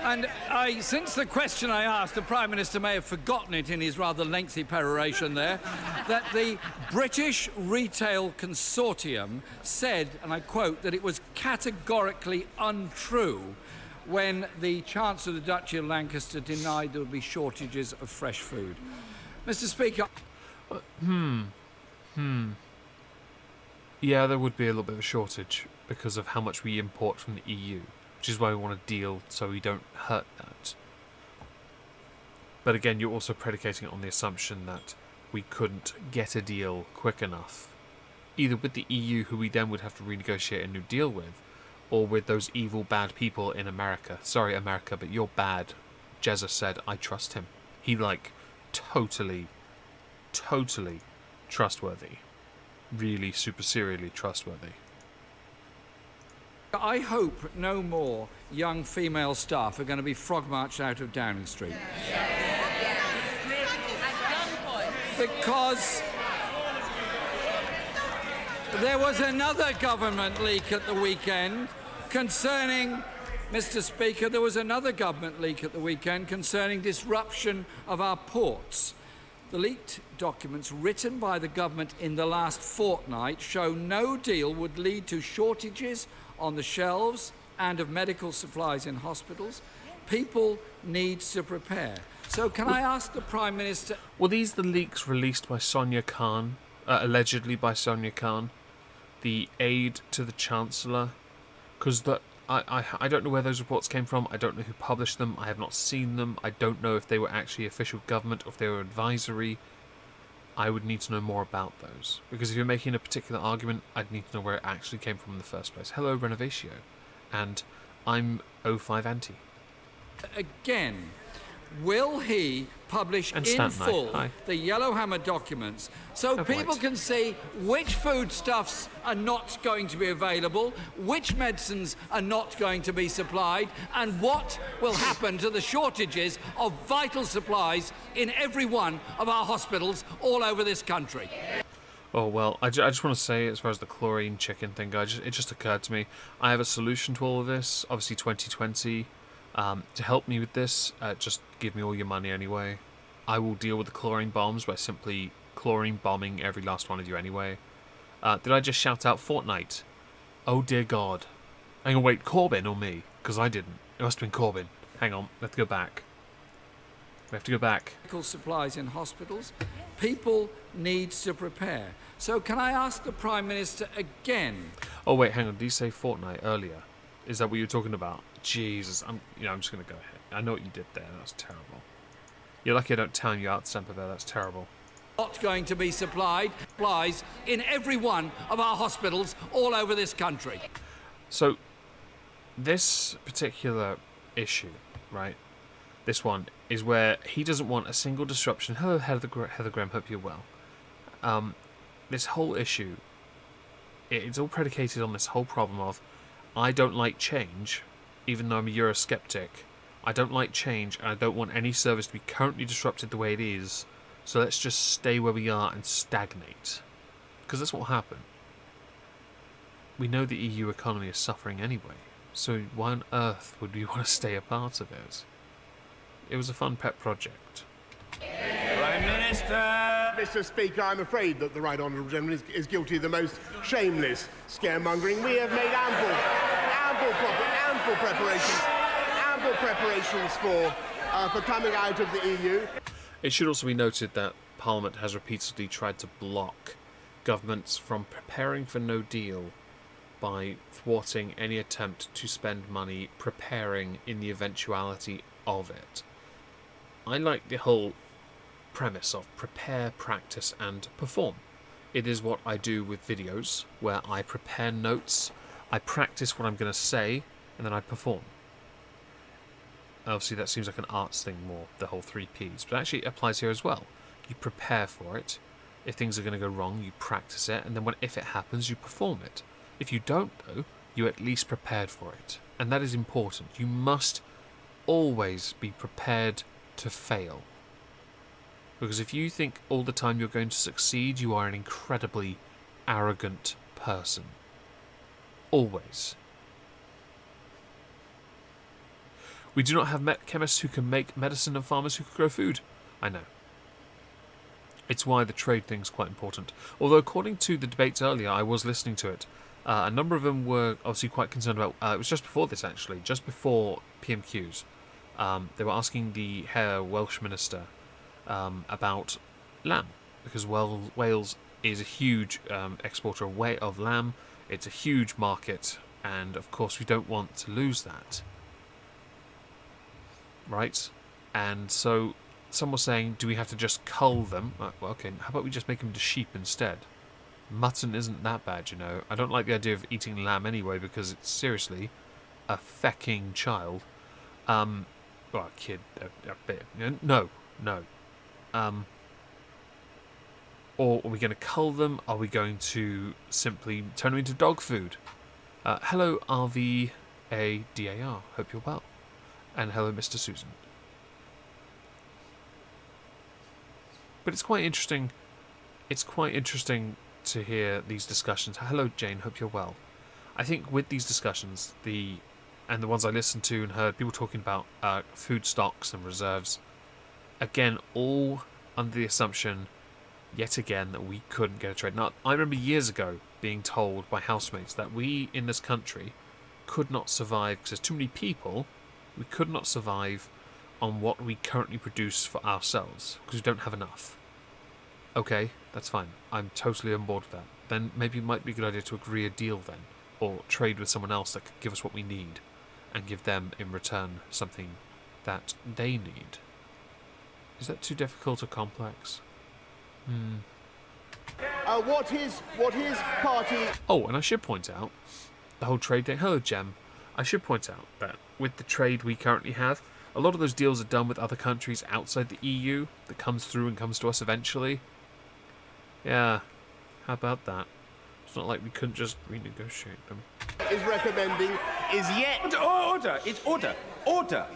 And since the question I asked, the Prime Minister may have forgotten it in his rather lengthy peroration there, that the British Retail Consortium said, and I quote, that it was categorically untrue when the Chancellor of the Duchy of Lancaster denied there would be shortages of fresh food. Mr. Speaker... Yeah, there would be a little bit of a shortage because of how much we import from the EU, which is why we want a deal so we don't hurt that. But again, you're also predicating it on the assumption that we couldn't get a deal quick enough, either with the EU, who we then would have to renegotiate a new deal with, or with those evil, bad people in America. Sorry, America, but you're bad. Jezza said, I trust him. He, like, totally trustworthy. Really super serially trustworthy. I hope no more young female staff are going to be frog-marched out of Downing Street. Because there was another government leak at the weekend concerning, Mr. Speaker, there was another government leak at the weekend concerning disruption of our ports. The leaked documents written by the government in the last fortnight show no deal would lead to shortages on the shelves and of medical supplies in hospitals. People need to prepare. So can I ask the Prime Minister... Were these the leaks released by Sonia Khan, allegedly by Sonia Khan, the aide to the Chancellor? Because I don't know where those reports came from. I don't know who published them. I have not seen them. I don't know if they were actually official government or if they were advisory. I would need to know more about those. Because if you're making a particular argument, I'd need to know where it actually came from in the first place. Hello, Renovatio. And I'm 05 Anti. Again, will he publish And in Stanton, full hi. the Yellowhammer documents so Oh, people right. can see which foodstuffs are not going to be available, which medicines are not going to be supplied, and what will happen to the shortages of vital supplies in every one of our hospitals all over this country? Oh, well, I just want to say, as far as the chlorine chicken thing goes, it just occurred to me. I have a solution to all of this. Obviously, 2020. To help me with this, just give me all your money anyway. I will deal with the chlorine bombs by simply chlorine bombing every last one of you anyway. Did I just shout out Fortnite? Oh dear God. Hang on, wait, Corbyn or me? Because I didn't. It must have been Corbyn. Hang on, let's go back. We have to go back. Medical supplies in hospitals. People need to prepare. So can I ask the Prime Minister again? Oh wait, hang on, did you say Fortnite earlier? Is that what you were talking about? Jesus, I'm just going to go ahead. I know what you did there. That's terrible. You're lucky I don't time you out, Semperville. That's terrible. Not going to be supplies in every one of our hospitals all over this country. So, this particular issue, right? This one is where he doesn't want a single disruption. Hello, Heather Graham. Hope you're well. This whole issue, it's all predicated on this whole problem of, I don't like change, even though I'm a Eurosceptic. I don't like change, and I don't want any service to be currently disrupted the way it is. So let's just stay where we are and stagnate. Because that's what will happen. We know the EU economy is suffering anyway. So why on earth would we want to stay a part of it? It was a fun pet project. Prime Minister! Mr. Speaker, I'm afraid that the Right Honourable Gentleman is guilty of the most shameless scaremongering. We have made ample preparations for coming out of the EU. It should also be noted that Parliament has repeatedly tried to block governments from preparing for no deal by thwarting any attempt to spend money preparing in the eventuality of it. I like the whole premise of prepare, practice, and perform. It is what I do with videos, where I prepare notes, I practice what I'm going to say, and then I perform. Obviously that seems like an arts thing more, the whole 3 Ps, but actually it applies here as well. You prepare for it. If things are going to go wrong, you practice it, and then if it happens, you perform it. If you don't, though, you're at least prepared for it. And that is important. You must always be prepared to fail. Because if you think all the time you're going to succeed, you are an incredibly arrogant person. Always. We do not have chemists who can make medicine and farmers who can grow food. I know. It's why the trade thing's quite important. Although according to the debates earlier, I was listening to it, a number of them were obviously quite concerned about, it was just before this actually, just before PMQs. They were asking the Welsh minister about lamb, because Wales is a huge exporter of lamb. It's a huge market, and of course we don't want to lose that. Right? And so some were saying, do we have to just cull them? Well, okay, how about we just make them into sheep instead? Mutton isn't that bad, you know. I don't like the idea of eating lamb anyway, because it's seriously a fecking child. Well, a kid, a bit. No. Or are we going to cull them? Are we going to simply turn them into dog food? Hello, RVADAR. Hope you're well. And hello, Mr. Susan. But it's quite interesting. It's quite interesting to hear these discussions. Hello, Jane. Hope you're well. I think with these discussions, and the ones I listened to and heard, people talking about food stocks and reserves, again, all under the assumption, yet again, that we couldn't get a trade. Now, I remember years ago being told by housemates that we in this country could not survive because there's too many people. We could not survive on what we currently produce for ourselves because we don't have enough. Okay, that's fine. I'm totally on board with that. Then maybe it might be a good idea to agree a deal then, or trade with someone else that could give us what we need and give them in return something that they need. Is that too difficult or complex? What his party... Oh, and I should point out, the whole trade thing. Hello, Jem. I should point out that with the trade we currently have, a lot of those deals are done with other countries outside the EU that comes through and comes to us eventually. Yeah, how about that? It's not like we couldn't just renegotiate them. ...is recommending is yet... Order! It's order! Order!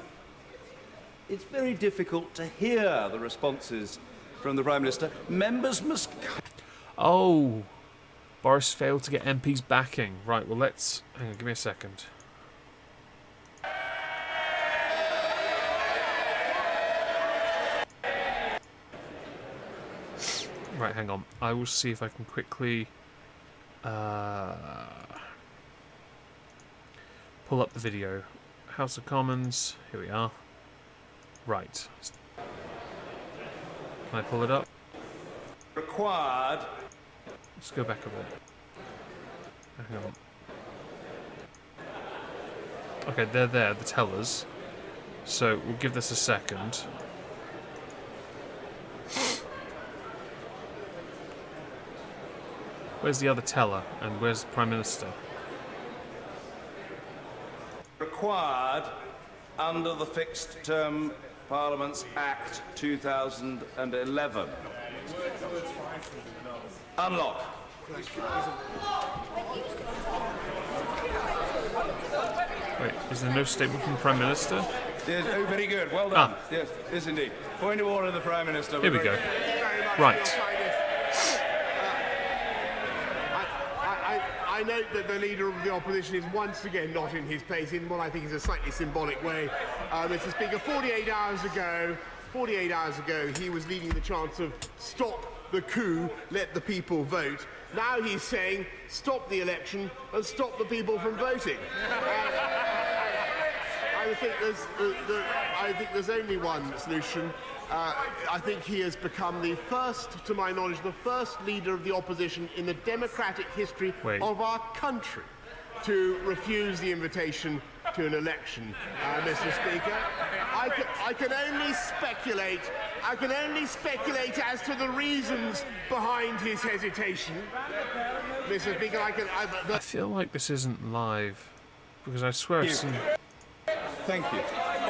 It's very difficult to hear the responses from the Prime Minister. Members must... Oh! Boris failed to get MP's backing. Right, well let's... Hang on, give me a second. Right, hang on. I will see if I can quickly pull up the video. House of Commons. Here we are. Right. Can I pull it up? Required. Let's go back a bit. Hang on. Okay, they're there, the tellers. So we'll give this a second. Where's the other teller and where's the Prime Minister? Required under the Fixed Term Parliaments Act 2011. Unlock. Wait, is there no statement from the Prime Minister? Yes, oh, very good. Well done. Yes, yes, indeed. Point of order, the Prime Minister. Here we go. Right. I note that the Leader of the Opposition is once again not in his place in what I think is a slightly symbolic way. Mr. Speaker, 48 hours ago, he was leading the chants of stop the coup, let the people vote. Now he's saying stop the election and stop the people from voting. I think there's only one solution. I think he has become the first, to my knowledge, the first leader of the opposition in the democratic history of our country to refuse the invitation to an election, Mr. Speaker. I can only speculate. I can only speculate as to the reasons behind his hesitation, Mr. Speaker. I feel like this isn't live because I swear I've seen. Thank you.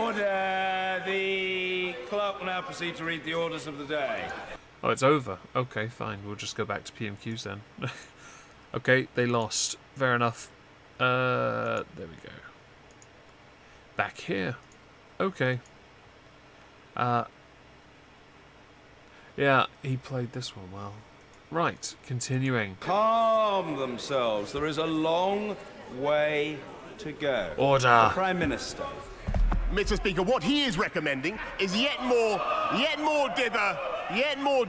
Order. The clerk will now proceed to read the orders of the day. Oh, it's over. Okay, fine. We'll just go back to PMQs then. Okay, they lost. Fair enough. There we go. Back here. Okay. Yeah, he played this one well. Right, continuing. Calm themselves. There is a long way to go. Order. The Prime Minister. Mr. Speaker, what he is recommending is yet more dither, yet more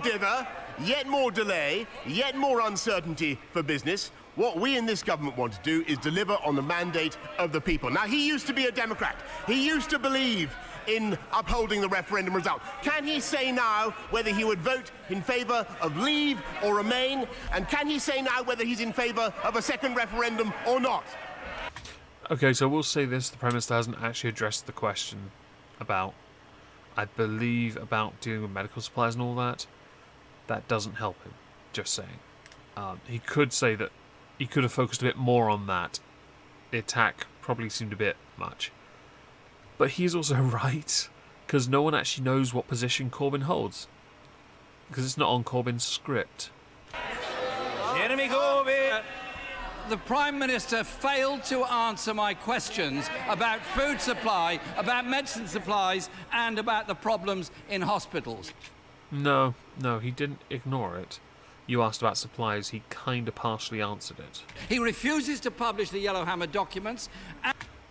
delay, yet more uncertainty for business. What we in this government want to do is deliver on the mandate of the people. Now, he used to be a Democrat. He used to believe in upholding the referendum result. Can he say now whether he would vote in favour of leave or remain? And can he say now whether he's in favour of a second referendum or not? Okay, so we'll say this. The Prime Minister hasn't actually addressed the question about, I believe, about dealing with medical supplies and all that. That doesn't help him, just saying. He could say that he could have focused a bit more on that. The attack probably seemed a bit much. But he's also right, because no one actually knows what position Corbyn holds. Because it's not on Corbyn's script. Jeremy Corbyn! The Prime Minister failed to answer my questions about food supply, about medicine supplies, and about the problems in hospitals. No, he didn't ignore it. You asked about supplies, he kind of partially answered it. He refuses to publish the Yellowhammer documents.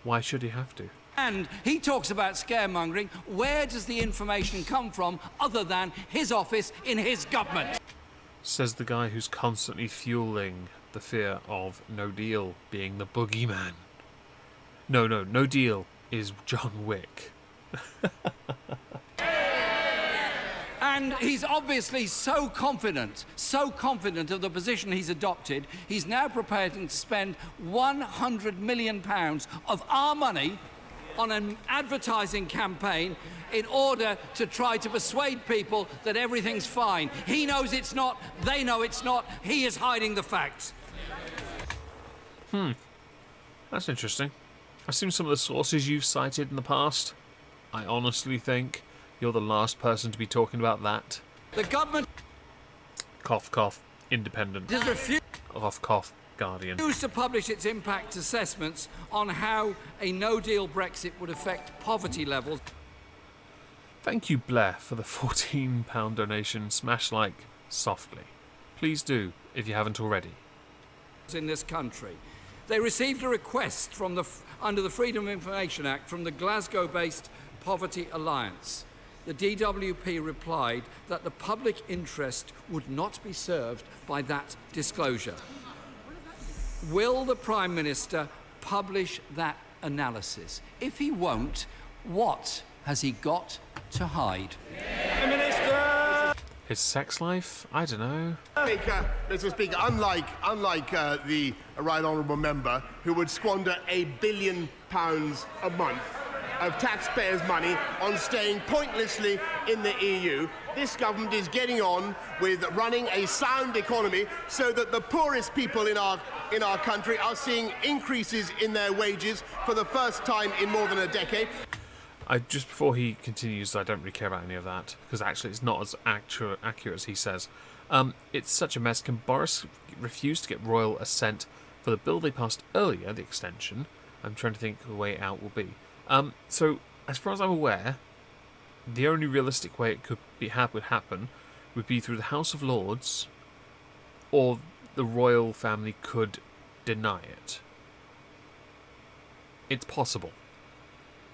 Why should he have to? And he talks about scaremongering. Where does the information come from other than his office in his government? Says the guy who's constantly fueling the fear of no deal being the boogeyman. No deal is John Wick. And he's obviously so confident of the position he's adopted, he's now prepared to spend £100 million of our money on an advertising campaign in order to try to persuade people that everything's fine. He knows it's not, they know it's not, he is hiding the facts. That's interesting. I've seen some of the sources you've cited in the past. I honestly think you're the last person to be talking about that. The government... Cough, cough. Independent. has refused Cough, cough. Guardian. to publish its impact assessments on how a no-deal Brexit would affect poverty levels. Thank you, Blair, for the £14 donation. Smash like softly. Please do, if you haven't already. In this country. They received a request from under the Freedom of Information Act from the Glasgow-based Poverty Alliance. The DWP replied that the public interest would not be served by that disclosure. Will the Prime Minister publish that analysis? If he won't, what has he got to hide? Minister! His sex life? I don't know. Mr. Speaker, unlike the Right Honourable Member, who would squander £1 billion a month of taxpayers' money on staying pointlessly in the EU, this government is getting on with running a sound economy so that the poorest people in our country are seeing increases in their wages for the first time in more than a decade. Just before he continues, I don't really care about any of that, because actually it's not as accurate as he says. It's such a mess. Can Boris refuse to get royal assent for the bill they passed earlier, the extension? I'm trying to think the way out will be. So, as far as I'm aware, the only realistic way it could would happen would be through the House of Lords, or the royal family could deny it. It's possible.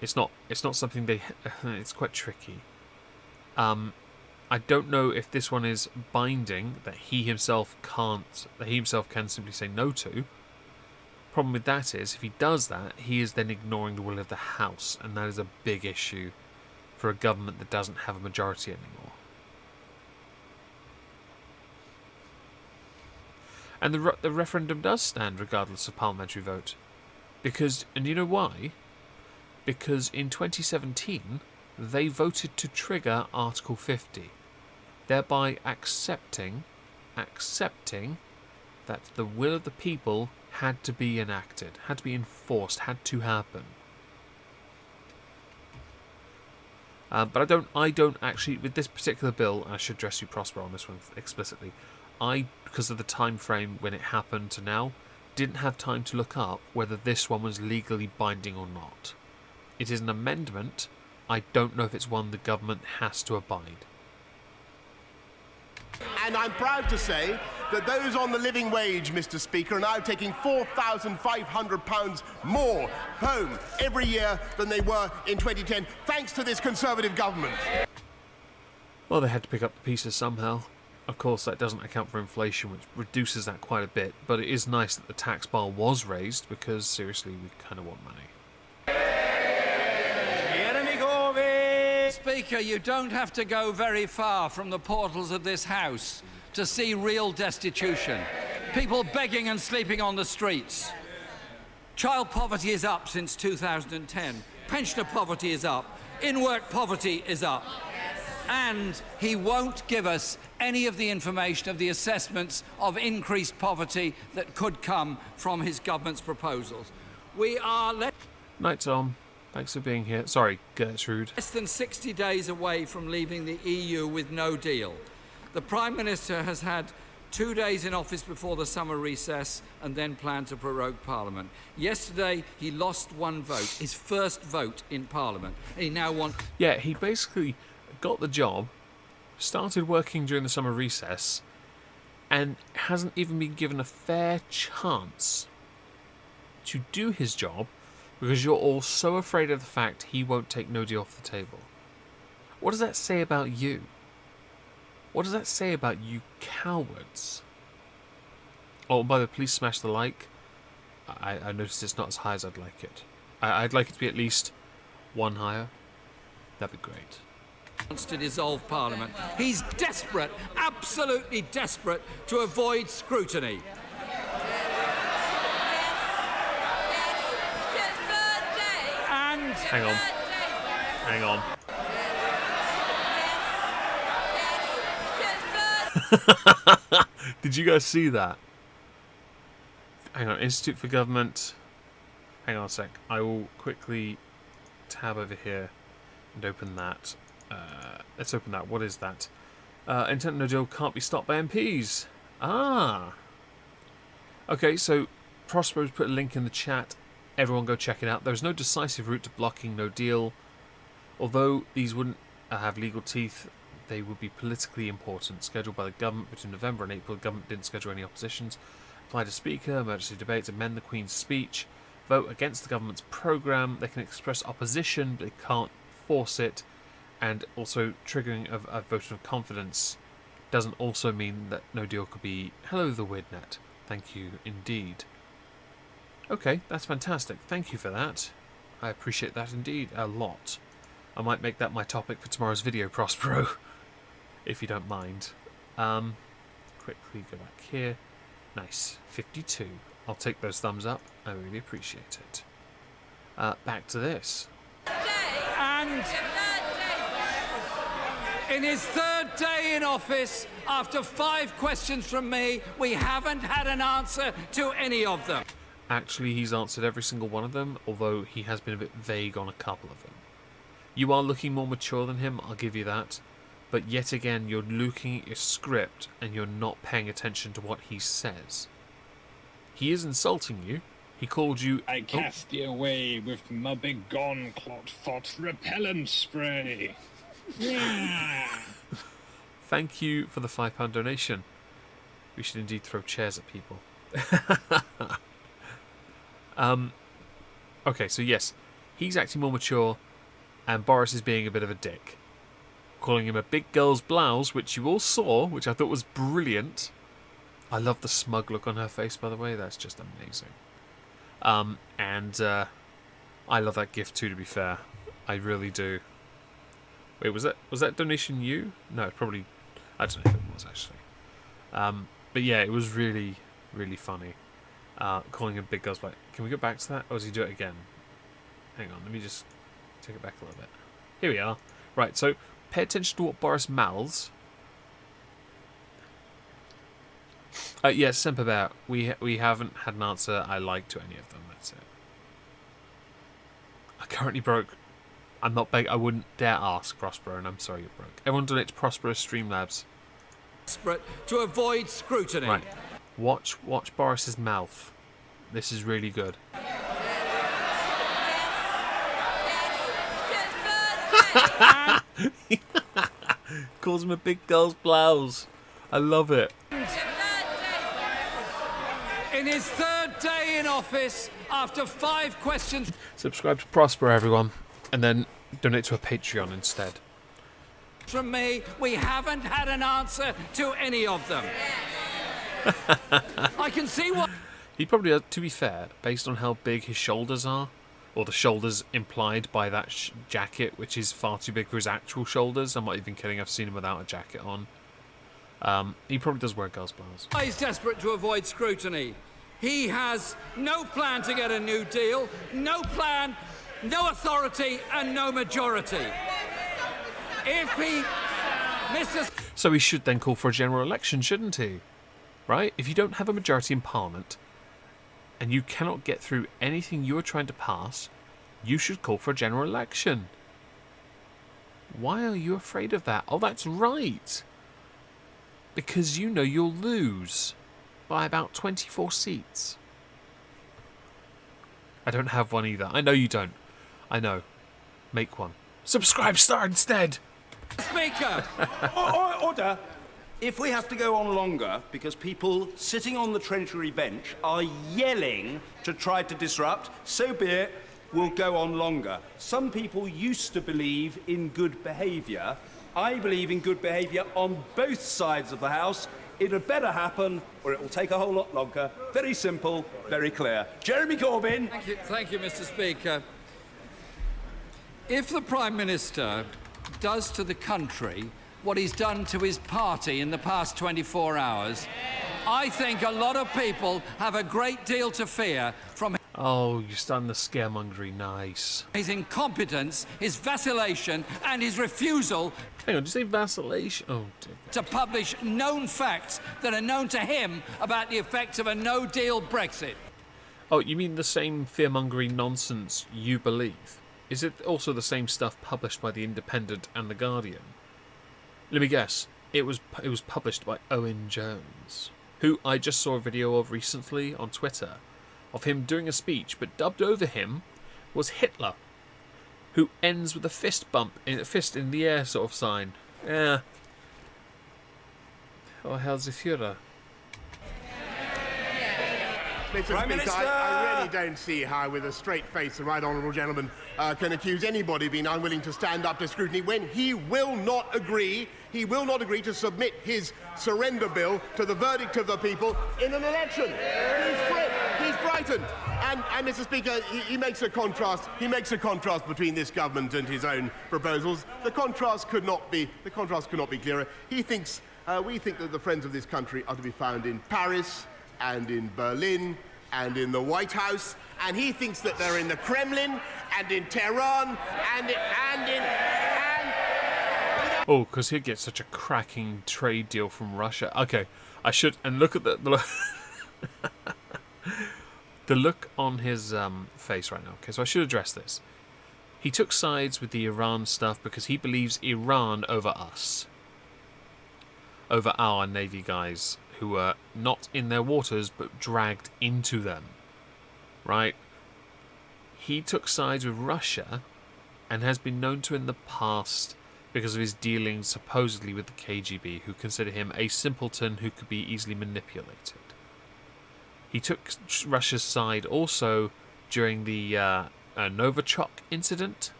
It's not something they... It's quite tricky. I don't know if this one is binding, that he himself can simply say no to. Problem with that is, if he does that, he is then ignoring the will of the House, and that is a big issue for a government that doesn't have a majority anymore. And the referendum does stand regardless of parliamentary vote. Because, and you know why? because in 2017 they voted to trigger Article 50, thereby accepting that the will of the people had to be enacted, had to be enforced, had to happen. But I don't actually, with this particular bill, and I should address you, Prosper, on this one explicitly, because of the time frame when it happened to now, didn't have time to look up whether this one was legally binding or not. It is an amendment. I don't know if it's one the government has to abide. And I'm proud to say that those on the living wage, Mr. Speaker, are now taking £4,500 more home every year than they were in 2010, thanks to this Conservative government. Well, they had to pick up the pieces somehow. Of course, that doesn't account for inflation, which reduces that quite a bit, but it is nice that the tax bar was raised, because, seriously, we kind of want money. Speaker, you don't have to go very far from the portals of this House to see real destitution. People begging and sleeping on the streets. Child poverty is up since 2010. Pensioner poverty is up. In-work poverty is up. And he won't give us any of the information of the assessments of increased poverty that could come from his government's proposals. We are Night, Tom. Thanks for being here. Sorry, Gertrude. less than 60 days away from leaving the EU with no deal. The Prime Minister has had 2 days in office before the summer recess and then planned to prorogue Parliament. Yesterday, he lost one vote, his first vote in Parliament. And he now wants... Yeah, he basically got the job, started working during the summer recess, and hasn't even been given a fair chance to do his job because you're all so afraid of the fact he won't take no deal off the table. What does that say about you? What does that say about you cowards? Oh, by the way, please smash the like. I noticed it's not as high as I'd like it. I'd like it to be at least one higher. That'd be great. Wants to dissolve Parliament. He's desperate, absolutely desperate, to avoid scrutiny. And... Hang on. Hang on. Did you guys see that? Hang on, Institute for Government. Hang on a sec. I will quickly tab over here and open that. Let's open that. What is that? Intent no deal can't be stopped by MPs. Ah. Okay, so Prospero's put a link in the chat. Everyone go check it out. There's no decisive route to blocking no deal. Although these wouldn't have legal teeth, they would be politically important. Scheduled by the government between November and April. The government didn't schedule any oppositions. Apply to Speaker, emergency debates, amend the Queen's speech, vote against the government's programme. They can express opposition, but they can't force it. And also triggering of a vote of confidence doesn't also mean that no deal could be hello the Widnet. Thank you indeed. Okay, that's fantastic. Thank you for that. I appreciate that indeed a lot. I might make that my topic for tomorrow's video, Prospero, if you don't mind. Quickly go back here. Nice. 52. I'll take those thumbs up. I really appreciate it. Back to this. And in his third day in office, after 5 questions from me, we haven't had an answer to any of them. Actually, he's answered every single one of them, although he has been a bit vague on a couple of them. You are looking more mature than him, I'll give you that. But yet again, you're looking at your script and you're not paying attention to what he says. He is insulting you. He called you... I cast you away with my big gone clot fought repellent spray. Yeah. Thank you for the £5 donation. We should indeed throw chairs at people. Okay, so yes, he's acting more mature, and Boris is being a bit of a dick. Calling him a big girl's blouse, which you all saw, which I thought was brilliant. I love the smug look on her face, by the way. That's just amazing. And I love that gift too, to be fair. I really do. Wait, was that donation you? No, probably... I don't know if it was, actually. But yeah, it was really, really funny. Calling him big girls, like, can we go back to that? Or does he do it again? Hang on, let me just take it back a little bit. Here we are. Right, so pay attention to what Boris mouths. Yes, Semperbear. We haven't had an answer I like to any of them. That's it. I'm currently broke. I'm not beg. I wouldn't dare ask, Prospero, and I'm sorry you're broke. Everyone donate to Prosperous Streamlabs. Desperate to avoid scrutiny. Right. Watch Boris's mouth. This is really good. Calls him a big girl's blouse. I love it. In his third day in office, after 5 questions... Subscribe to Prosper, everyone, and then donate to a Patreon instead. From me, we haven't had an answer to any of them. I can see what... He probably, to be fair, based on how big his shoulders are, or the shoulders implied by that jacket, which is far too big for his actual shoulders. I'm not even kidding, I've seen him without a jacket on. He probably does wear a girl's blouse. He's desperate to avoid scrutiny. He has no plan to get a new deal, no plan, no authority, and no majority. If he... So he should then call for a general election, shouldn't he? Right? If you don't have a majority in Parliament, and you cannot get through anything you are trying to pass, you should call for a general election. Why are you afraid of that? Oh, that's right. Because you know you'll lose by about 24 seats. I don't have one either. I know you don't. I know. Make one. Subscribe star instead. Speaker! Order! If we have to go on longer because people sitting on the Treasury bench are yelling to try to disrupt, so be it, we'll go on longer. Some people used to believe in good behaviour. I believe in good behaviour on both sides of the House. It'll better happen, or it will take a whole lot longer. Very simple, very clear. Jeremy Corbyn. Thank you, Mr. Speaker. If the Prime Minister does to the country what he's done to his party in the past 24 hours, I think a lot of people have a great deal to fear from... Oh, you're starting the scaremongery. Nice. His incompetence, his vacillation, and his refusal... Hang on, did you say vacillation? Oh, dear. ...to publish known facts that are known to him about the effects of a no-deal Brexit. Oh, you mean the same fearmongery nonsense you believe? Is it also the same stuff published by The Independent and The Guardian? Let me guess. It was published by Owen Jones, who I just saw a video of recently on Twitter, of him doing a speech, but dubbed over him was Hitler, who ends with a fist in the air sort of sign. Yeah. Oh, hell's the Führer? Mr. Prime Speaker, Minister! I really don't see how, with a straight face, the right honourable gentleman can accuse anybody of being unwilling to stand up to scrutiny when he will not agree to submit his surrender bill to the verdict of the people in an election. He's frightened. And Mr. Speaker, he makes a contrast. He makes a contrast between this government and his own proposals. The contrast could not be clearer. He thinks we think that the friends of this country are to be found in Paris and in Berlin and in the White House, and he thinks that they're in the Kremlin and in Tehran Oh, because he'd get such a cracking trade deal from Russia. Okay, I should... And look at the the look on his face right now. Okay, so I should address this. He took sides with the Iran stuff because he believes Iran over us. Over our Navy guys who were not in their waters but dragged into them. Right? He took sides with Russia and has been known to in the past because of his dealings supposedly with the KGB, who consider him a simpleton who could be easily manipulated. He took Russia's side also during the Novichok incident.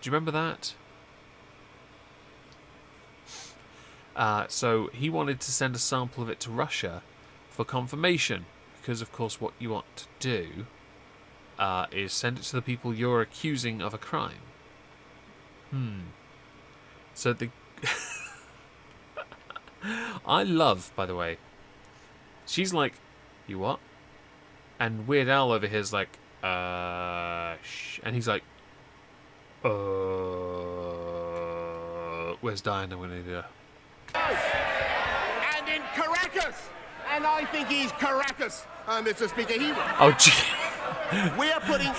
Do you remember that? So he wanted to send a sample of it to Russia for confirmation, because of course what you want to do is send it to the people you're accusing of a crime. So the... I love, by the way, she's like, you what? And Weird Al over here is like, and he's like, Where's Diana when I need her? And in Caracas, and I think he's Caracas, Mr. Speaker. Oh, gee. We're putting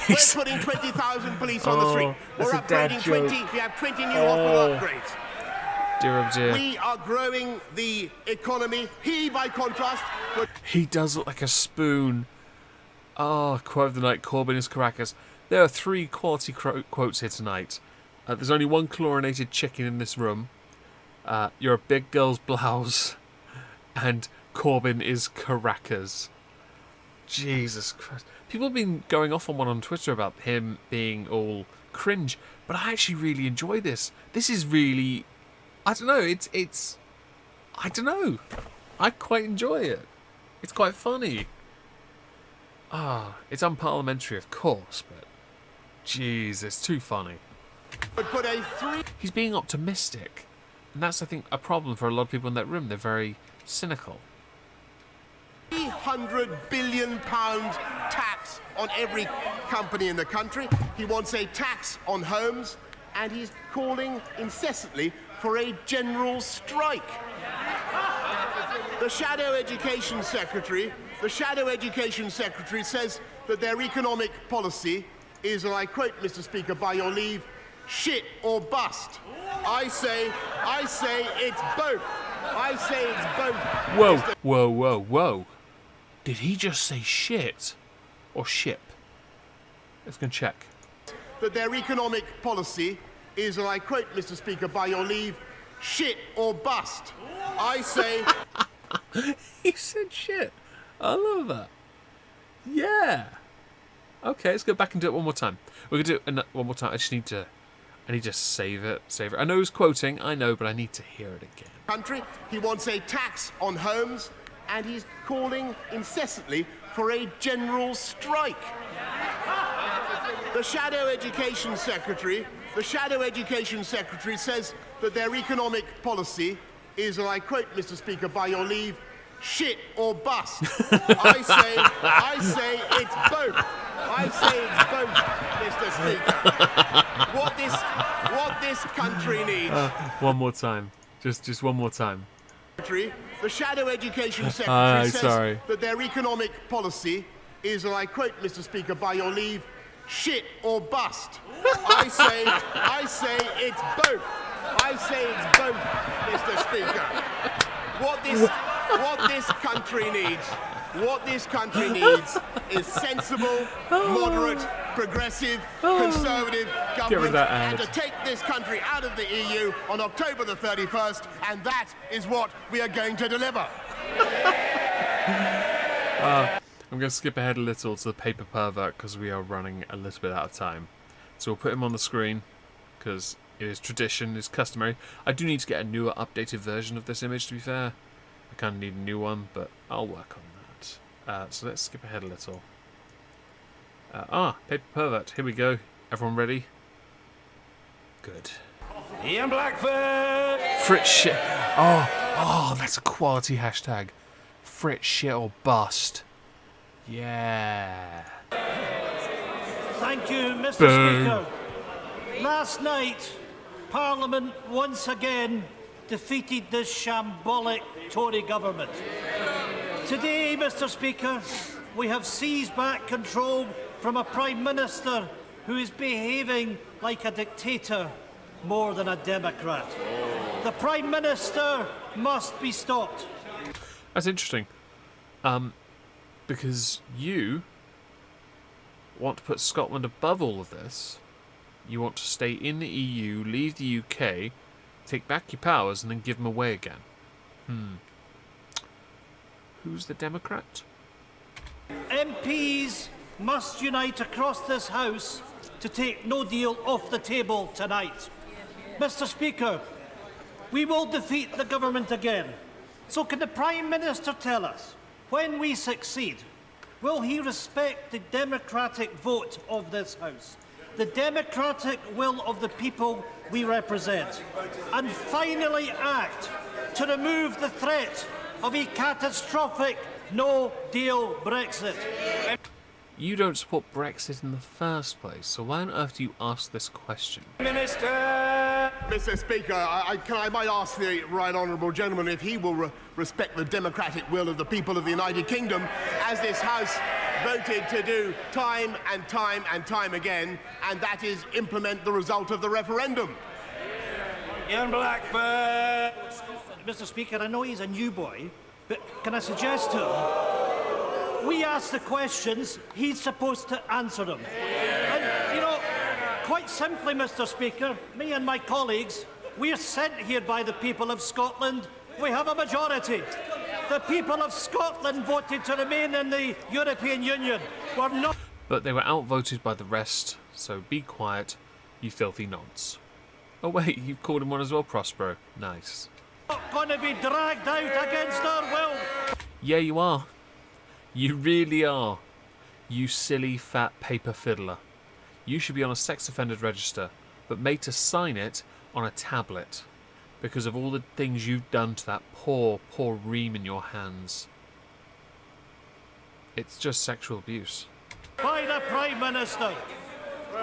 20,000 police on the street. That's We're a dad upgrading joke. 20. We have 20 new hospital upgrades. Dear, oh dear. We are growing the economy. He, by contrast, He does look like a spoon. Oh, quote of the night, Corbyn is Caracas. There are 3 quality quotes here tonight. There's only 1 chlorinated chicken in this room. You're a big girl's blouse. And Corbyn is Caracas. Jesus Christ. People have been going off on one on Twitter about him being all cringe. But I actually really enjoy this. This is really... I don't know. It's... I don't know. I quite enjoy it. It's quite funny. It's unparliamentary, of course, but... Jeez, it's too funny. put a 3. He's being optimistic. And that's, I think, a problem for a lot of people in that room. They're very cynical. £300 billion tax on every company in the country. He wants a tax on homes, and he's calling incessantly for a general strike. The Shadow Education Secretary says that their economic policy is, and I quote, Mr. Speaker, by your leave, shit or bust. I say it's both. I say it's both. Whoa, whoa, whoa, whoa. Did he just say shit? Or ship? Let's go and check. That their economic policy is, and I quote, Mr. Speaker, by your leave, shit or bust. I say... He said shit. I love that. Yeah. Okay, let's go back and do it one more time. We're going to do it one more time. I need to save it. I know who's quoting, I know, but I need to hear it again. Country, he wants a tax on homes, and he's calling incessantly for a general strike. The Shadow Education Secretary says that their economic policy is, and I quote, Mr. Speaker, by your leave, shit or bust. I say it's both. I say it's both, Mr. Speaker. What this country needs. One more time. Just one more time. The Shadow Education Secretary says sorry. that their economic policy is, and I quote, Mr. Speaker, by your leave, shit or bust. I say it's both. I say it's both, Mr. Speaker. What this country needs is sensible, moderate, progressive, conservative government, and to take this country out of the EU on October the 31st, and that is what we are going to deliver. I'm going to skip ahead a little to the paper pervert because we are running a little bit out of time. So we'll put him on the screen because it is tradition, it's customary. I do need to get a newer, updated version of this image, to be fair. I kind of need a new one, but I'll work on that. So let's skip ahead a little. Paper pervert. Here we go. Everyone ready? Good. Ian Blackford! Fritz shit. Oh, that's a quality hashtag. Fritz shit or bust. Yeah. Thank you, Mr. Boom. Speaker. Last night, Parliament once again defeated this shambolic Tory government. Today, Mr. Speaker, we have seized back control from a Prime Minister who is behaving like a dictator more than a Democrat. The Prime Minister must be stopped. That's interesting. Because you want to put Scotland above all of this. You want to stay in the EU, leave the UK, take back your powers, and then give them away again. Who's the Democrat? MPs must unite across this House to take no deal off the table tonight. Mr. Speaker, we will defeat the government again. So can the Prime Minister tell us, when we succeed, will he respect the democratic vote of this House, the democratic will of the people we represent, and finally act to remove the threat of a catastrophic no-deal Brexit? You don't support Brexit in the first place, so why on earth do you ask this question? Minister! Mr. Speaker, I might ask the right honourable gentleman if he will respect the democratic will of the people of the United Kingdom, as this House voted to do time and time and time again, and that is implement the result of the referendum. Ian Blackburn! Mr. Speaker, I know he's a new boy, but can I suggest to him, we ask the questions, he's supposed to answer them. And, you know, quite simply, Mr. Speaker, me and my colleagues, we're sent here by the people of Scotland. We have a majority. The people of Scotland voted to remain in the European Union. We're not... But they were outvoted by the rest, so be quiet, you filthy nonce. Oh wait, you've called him one as well, Prospero. Nice. not going to be dragged out against our will. Yeah, you are. You really are. You silly fat paper fiddler. You should be on a sex offenders register, but made to sign it on a tablet because of all the things you've done to that poor, poor ream in your hands. It's just sexual abuse. By the Prime Minister.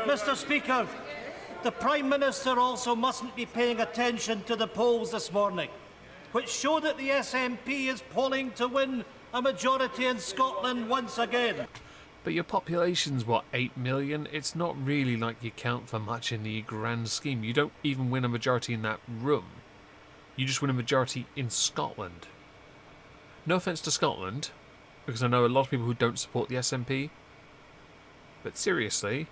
Mr. Speaker, the Prime Minister also mustn't be paying attention to the polls this morning, which show that the SNP is polling to win a majority in Scotland once again. But your population's, what, 8 million? It's not really like you count for much in the grand scheme. You don't even win a majority in that room. You just win a majority in Scotland. No offence to Scotland, because I know a lot of people who don't support the SNP. But seriously,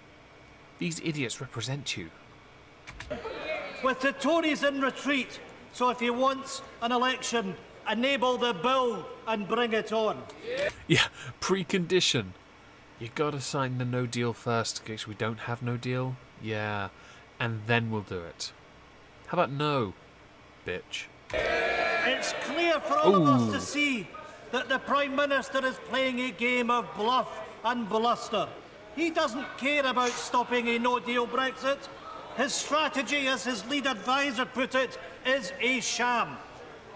these idiots represent you. With the Tories in retreat, so if he wants an election, enable the bill and bring it on. Yeah, precondition. You gotta sign the no deal first in case we don't have no deal. Yeah, and then we'll do it. How about no, bitch? It's clear for all of us to see that the Prime Minister is playing a game of bluff and bluster. He doesn't care about stopping a no-deal Brexit. His strategy, as his lead advisor put it, is a sham.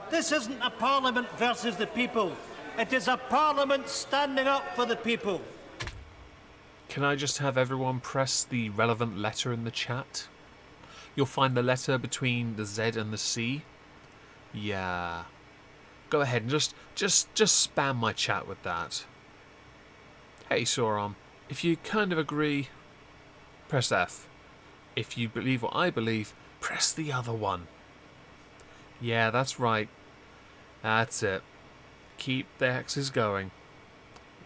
This isn't a parliament versus the people. It is a parliament standing up for the people. Can I just have everyone press the relevant letter in the chat? You'll find the letter between the Z and the C. Yeah. Go ahead and just spam my chat with that. Hey, Sauron. If you kind of agree, press F. If you believe what I believe, press the other one. Yeah, that's right. That's it. Keep the X's going.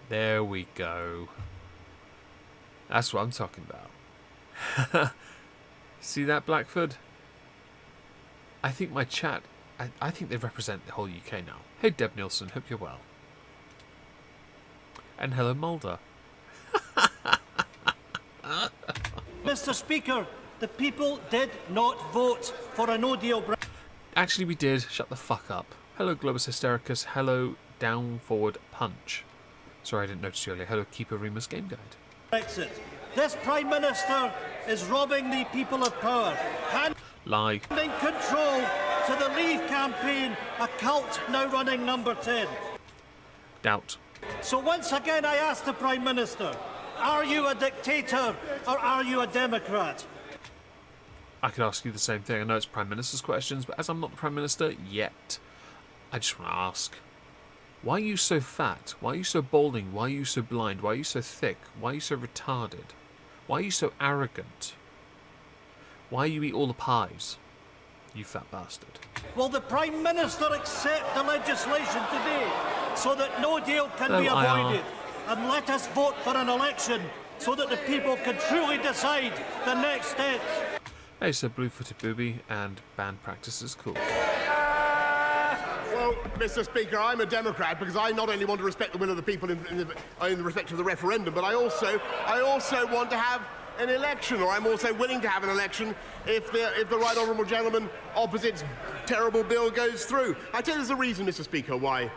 There we go. That's what I'm talking about. See that, Blackford? I think my chat, I think they represent the whole UK now. Hey, Deb Nielsen, hope you're well. And hello, Mulder. Mr. Speaker, the people did not vote for a no-deal Brexit. Actually, we did. Shut the fuck up. Hello, Globus Hystericus. Hello, Down Forward Punch. Sorry, I didn't notice you earlier. Hello, Keeper Remus Game Guide. Brexit. This Prime Minister is robbing the people of power. Lie. Handing control to the Leave campaign, a cult now running number 10. Doubt. So once again I ask the Prime Minister, are you a dictator or are you a Democrat? I could ask you the same thing. I know it's Prime Minister's questions, but as I'm not the Prime Minister yet, I just want to ask, why are you so fat? Why are you so balding? Why are you so blind? Why are you so thick? Why are you so retarded? Why are you so arrogant? Why you eat all the pies? You fat bastard. Will the Prime Minister accept the legislation today so that no deal can be avoided? And let us vote for an election so that the people can truly decide the next steps. Hey, so blue-footed booby and band practice is cool. Well, Mr. Speaker, I'm a Democrat because I not only want to respect the will of the people in respect of the referendum, but I also want to have an election, or I'm also willing to have an election if the right honourable gentleman opposite's terrible bill goes through. I tell you there's a reason, Mr. Speaker, why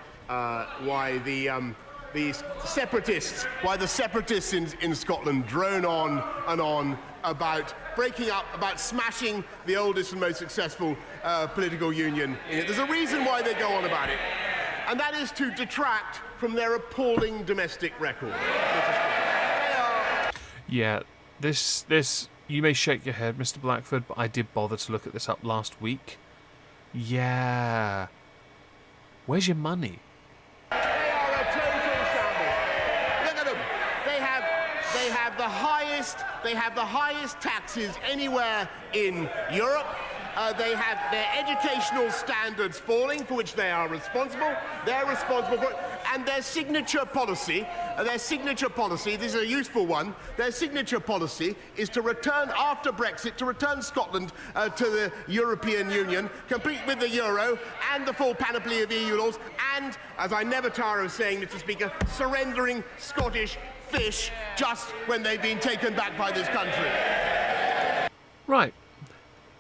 the separatists in Scotland drone on and on about breaking up, about smashing the oldest and most successful political union in it. There's a reason why they go on about it, and that is to detract from their appalling domestic record. Yeah, this, you may shake your head, Mr. Blackford, but I did bother to look at this up last week. Yeah. Where's your money? They are a total shambles. Look at them. They have the highest taxes anywhere in Europe. They have their educational standards falling, for which they are responsible. They're responsible for it. And their signature policy, this is a useful one, their signature policy is to return, after Brexit, to return Scotland to the European Union, compete with the euro and the full panoply of EU laws, and, as I never tire of saying, Mr. Speaker, surrendering Scottish fish just when they've been taken back by this country. Right.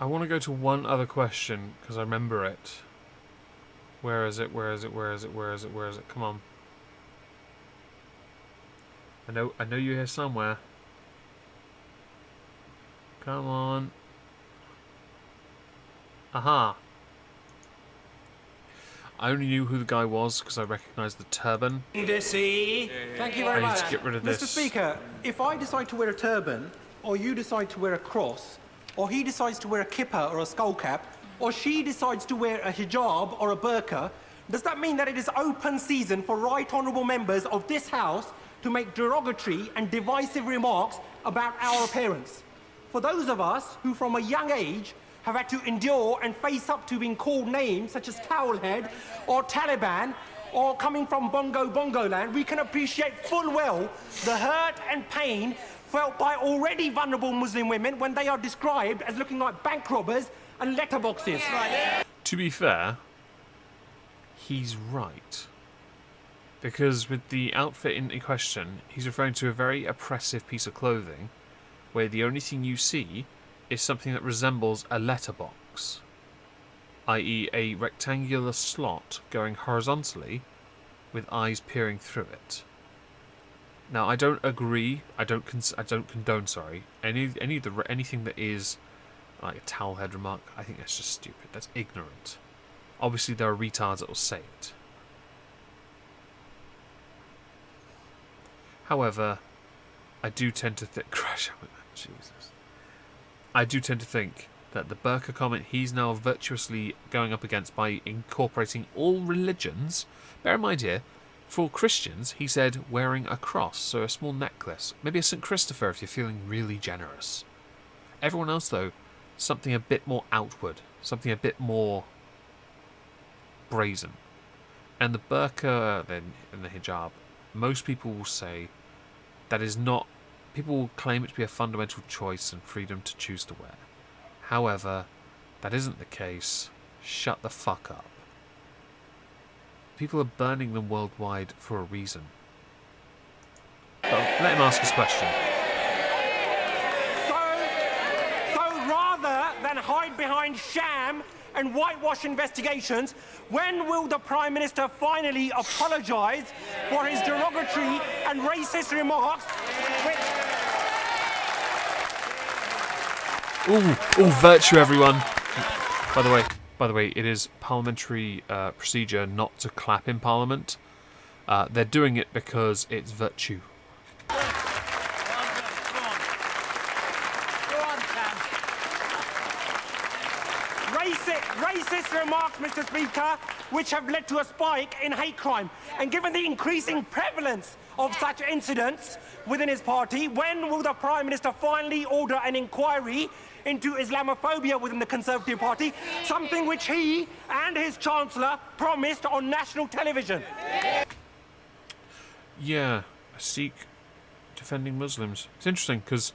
I want to go to one other question, because I remember it. Where is it? Come on. I know you're here somewhere. Come on. Aha. I only knew who the guy was because I recognised the turban. Thank you very I much. need to get rid of this. Mr. Speaker, if I decide to wear a turban, or you decide to wear a cross, or he decides to wear a kippah or a skull cap, or she decides to wear a hijab or a burqa, does that mean that it is open season for right honourable members of this House to make derogatory and divisive remarks about our appearance? For those of us who from a young age have had to endure and face up to being called names such as Towelhead or Taliban, or coming from Bongo land, we can appreciate full well the hurt and pain felt by already vulnerable Muslim women when they are described as looking like bank robbers and letterboxes. To be fair, he's right. Because with the outfit in question, he's referring to a very oppressive piece of clothing where the only thing you see is something that resembles a letterbox, i.e. a rectangular slot going horizontally with eyes peering through it. Now, I don't agree. I don't condone. Sorry, anything that is like a towel head remark. I think that's just stupid. That's ignorant. Obviously, there are retards that will say it. However, I do tend to think. Jesus. I do tend to think that the burqa comment he's now virtuously going up against by incorporating all religions. Bear in mind here, for Christians, he said wearing a cross, so a small necklace. Maybe a St. Christopher if you're feeling really generous. Everyone else, though, something a bit more outward, something a bit more brazen. And the burqa then and the hijab, most people will say that is not. People will claim it to be a fundamental choice and freedom to choose to wear. However, that isn't the case. Shut the fuck up. People are burning them worldwide for a reason. But let him ask his question. So rather than hide behind sham and whitewash investigations, when will the Prime Minister finally apologise for his derogatory and racist remarks? Ooh, virtue, everyone. By the way, it is parliamentary procedure not to clap in Parliament. They're doing it because it's virtue. Racist remarks, Mr. Speaker, which have led to a spike in hate crime. And given the increasing prevalence of such incidents within his party, when will the Prime Minister finally order an inquiry into Islamophobia within the Conservative Party, something which he and his Chancellor promised on national television? Yeah, a Sikh defending Muslims. It's interesting because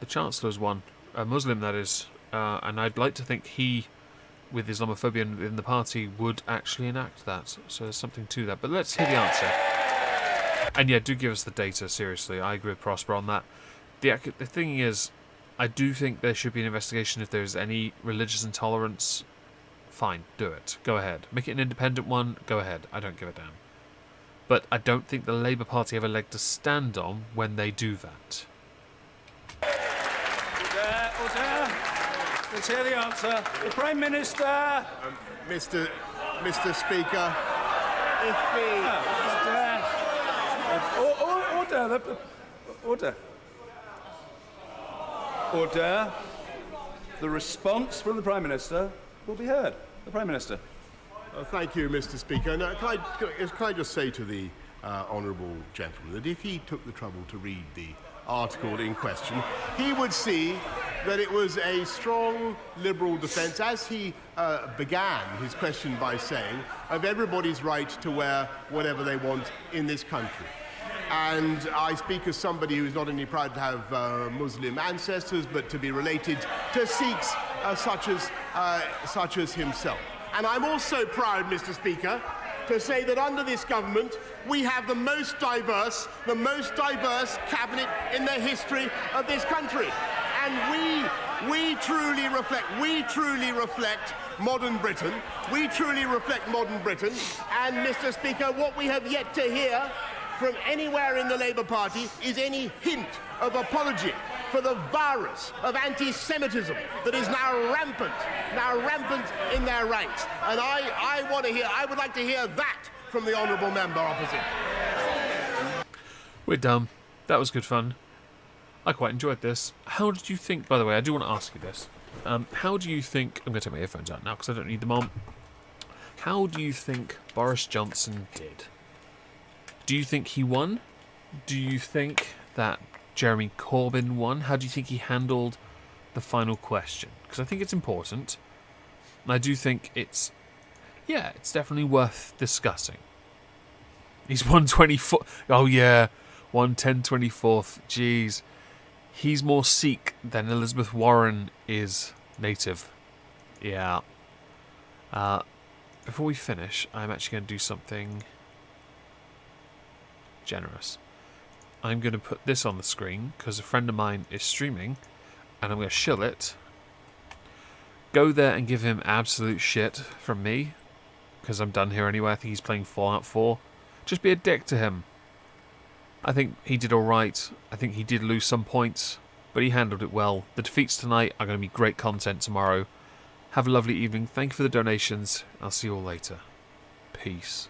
the Chancellor's one, a Muslim that is, and I'd like to think he, with Islamophobia in the party, would actually enact that. So there's something to that. But let's hear the answer. And yeah, do give us the data, seriously. I agree with Prosper on that. The thing is, I do think there should be an investigation if there's any religious intolerance. Fine, do it. Go ahead. Make it an independent one. Go ahead. I don't give a damn. But I don't think the Labour Party have a leg to stand on when they do that. Order. Let's hear the answer. The Prime Minister. Mr. Speaker, if the... Order. Order. Order. The response from the Prime Minister will be heard. The Prime Minister. Thank you, Mr. Speaker. Now, can I just say to the honourable gentleman that if he took the trouble to read the article in question, he would see that it was a strong Liberal defence, as he began his question by saying, of everybody's right to wear whatever they want in this country. And I speak as somebody who's not only proud to have Muslim ancestors, but to be related to Sikhs such as himself. And I'm also proud, Mr. Speaker, to say that under this government we have the most diverse cabinet in the history of this country. And we truly reflect modern Britain. We truly reflect modern Britain. And, Mr. Speaker, what we have yet to hear from anywhere in the Labour Party is any hint of apology for the virus of anti-Semitism that is now rampant in their ranks. And I would like to hear that from the honourable member opposite. We're done. That was good fun. I quite enjoyed this. How did you think, by the way, I do want to ask you this. How do you think, I'm going to take my earphones out now because I don't need them on. How do you think Boris Johnson did? Do you think he won? Do you think that Jeremy Corbyn won? How do you think he handled the final question? Because I think it's important. And I do think it's definitely worth discussing. He's 124. Oh yeah, 110/24. Jeez. He's more Sikh than Elizabeth Warren is native. Yeah. Before we finish, I'm actually going to do something generous. I'm going to put this on the screen because a friend of mine is streaming and I'm going to shill it. Go there and give him absolute shit from me because I'm done here anyway. I think he's playing Fallout 4. Just be a dick to him. I think he did alright. I think he did lose some points, but he handled it well. The defeats tonight are going to be great content tomorrow. Have a lovely evening. Thank you for the donations. I'll see you all later. Peace.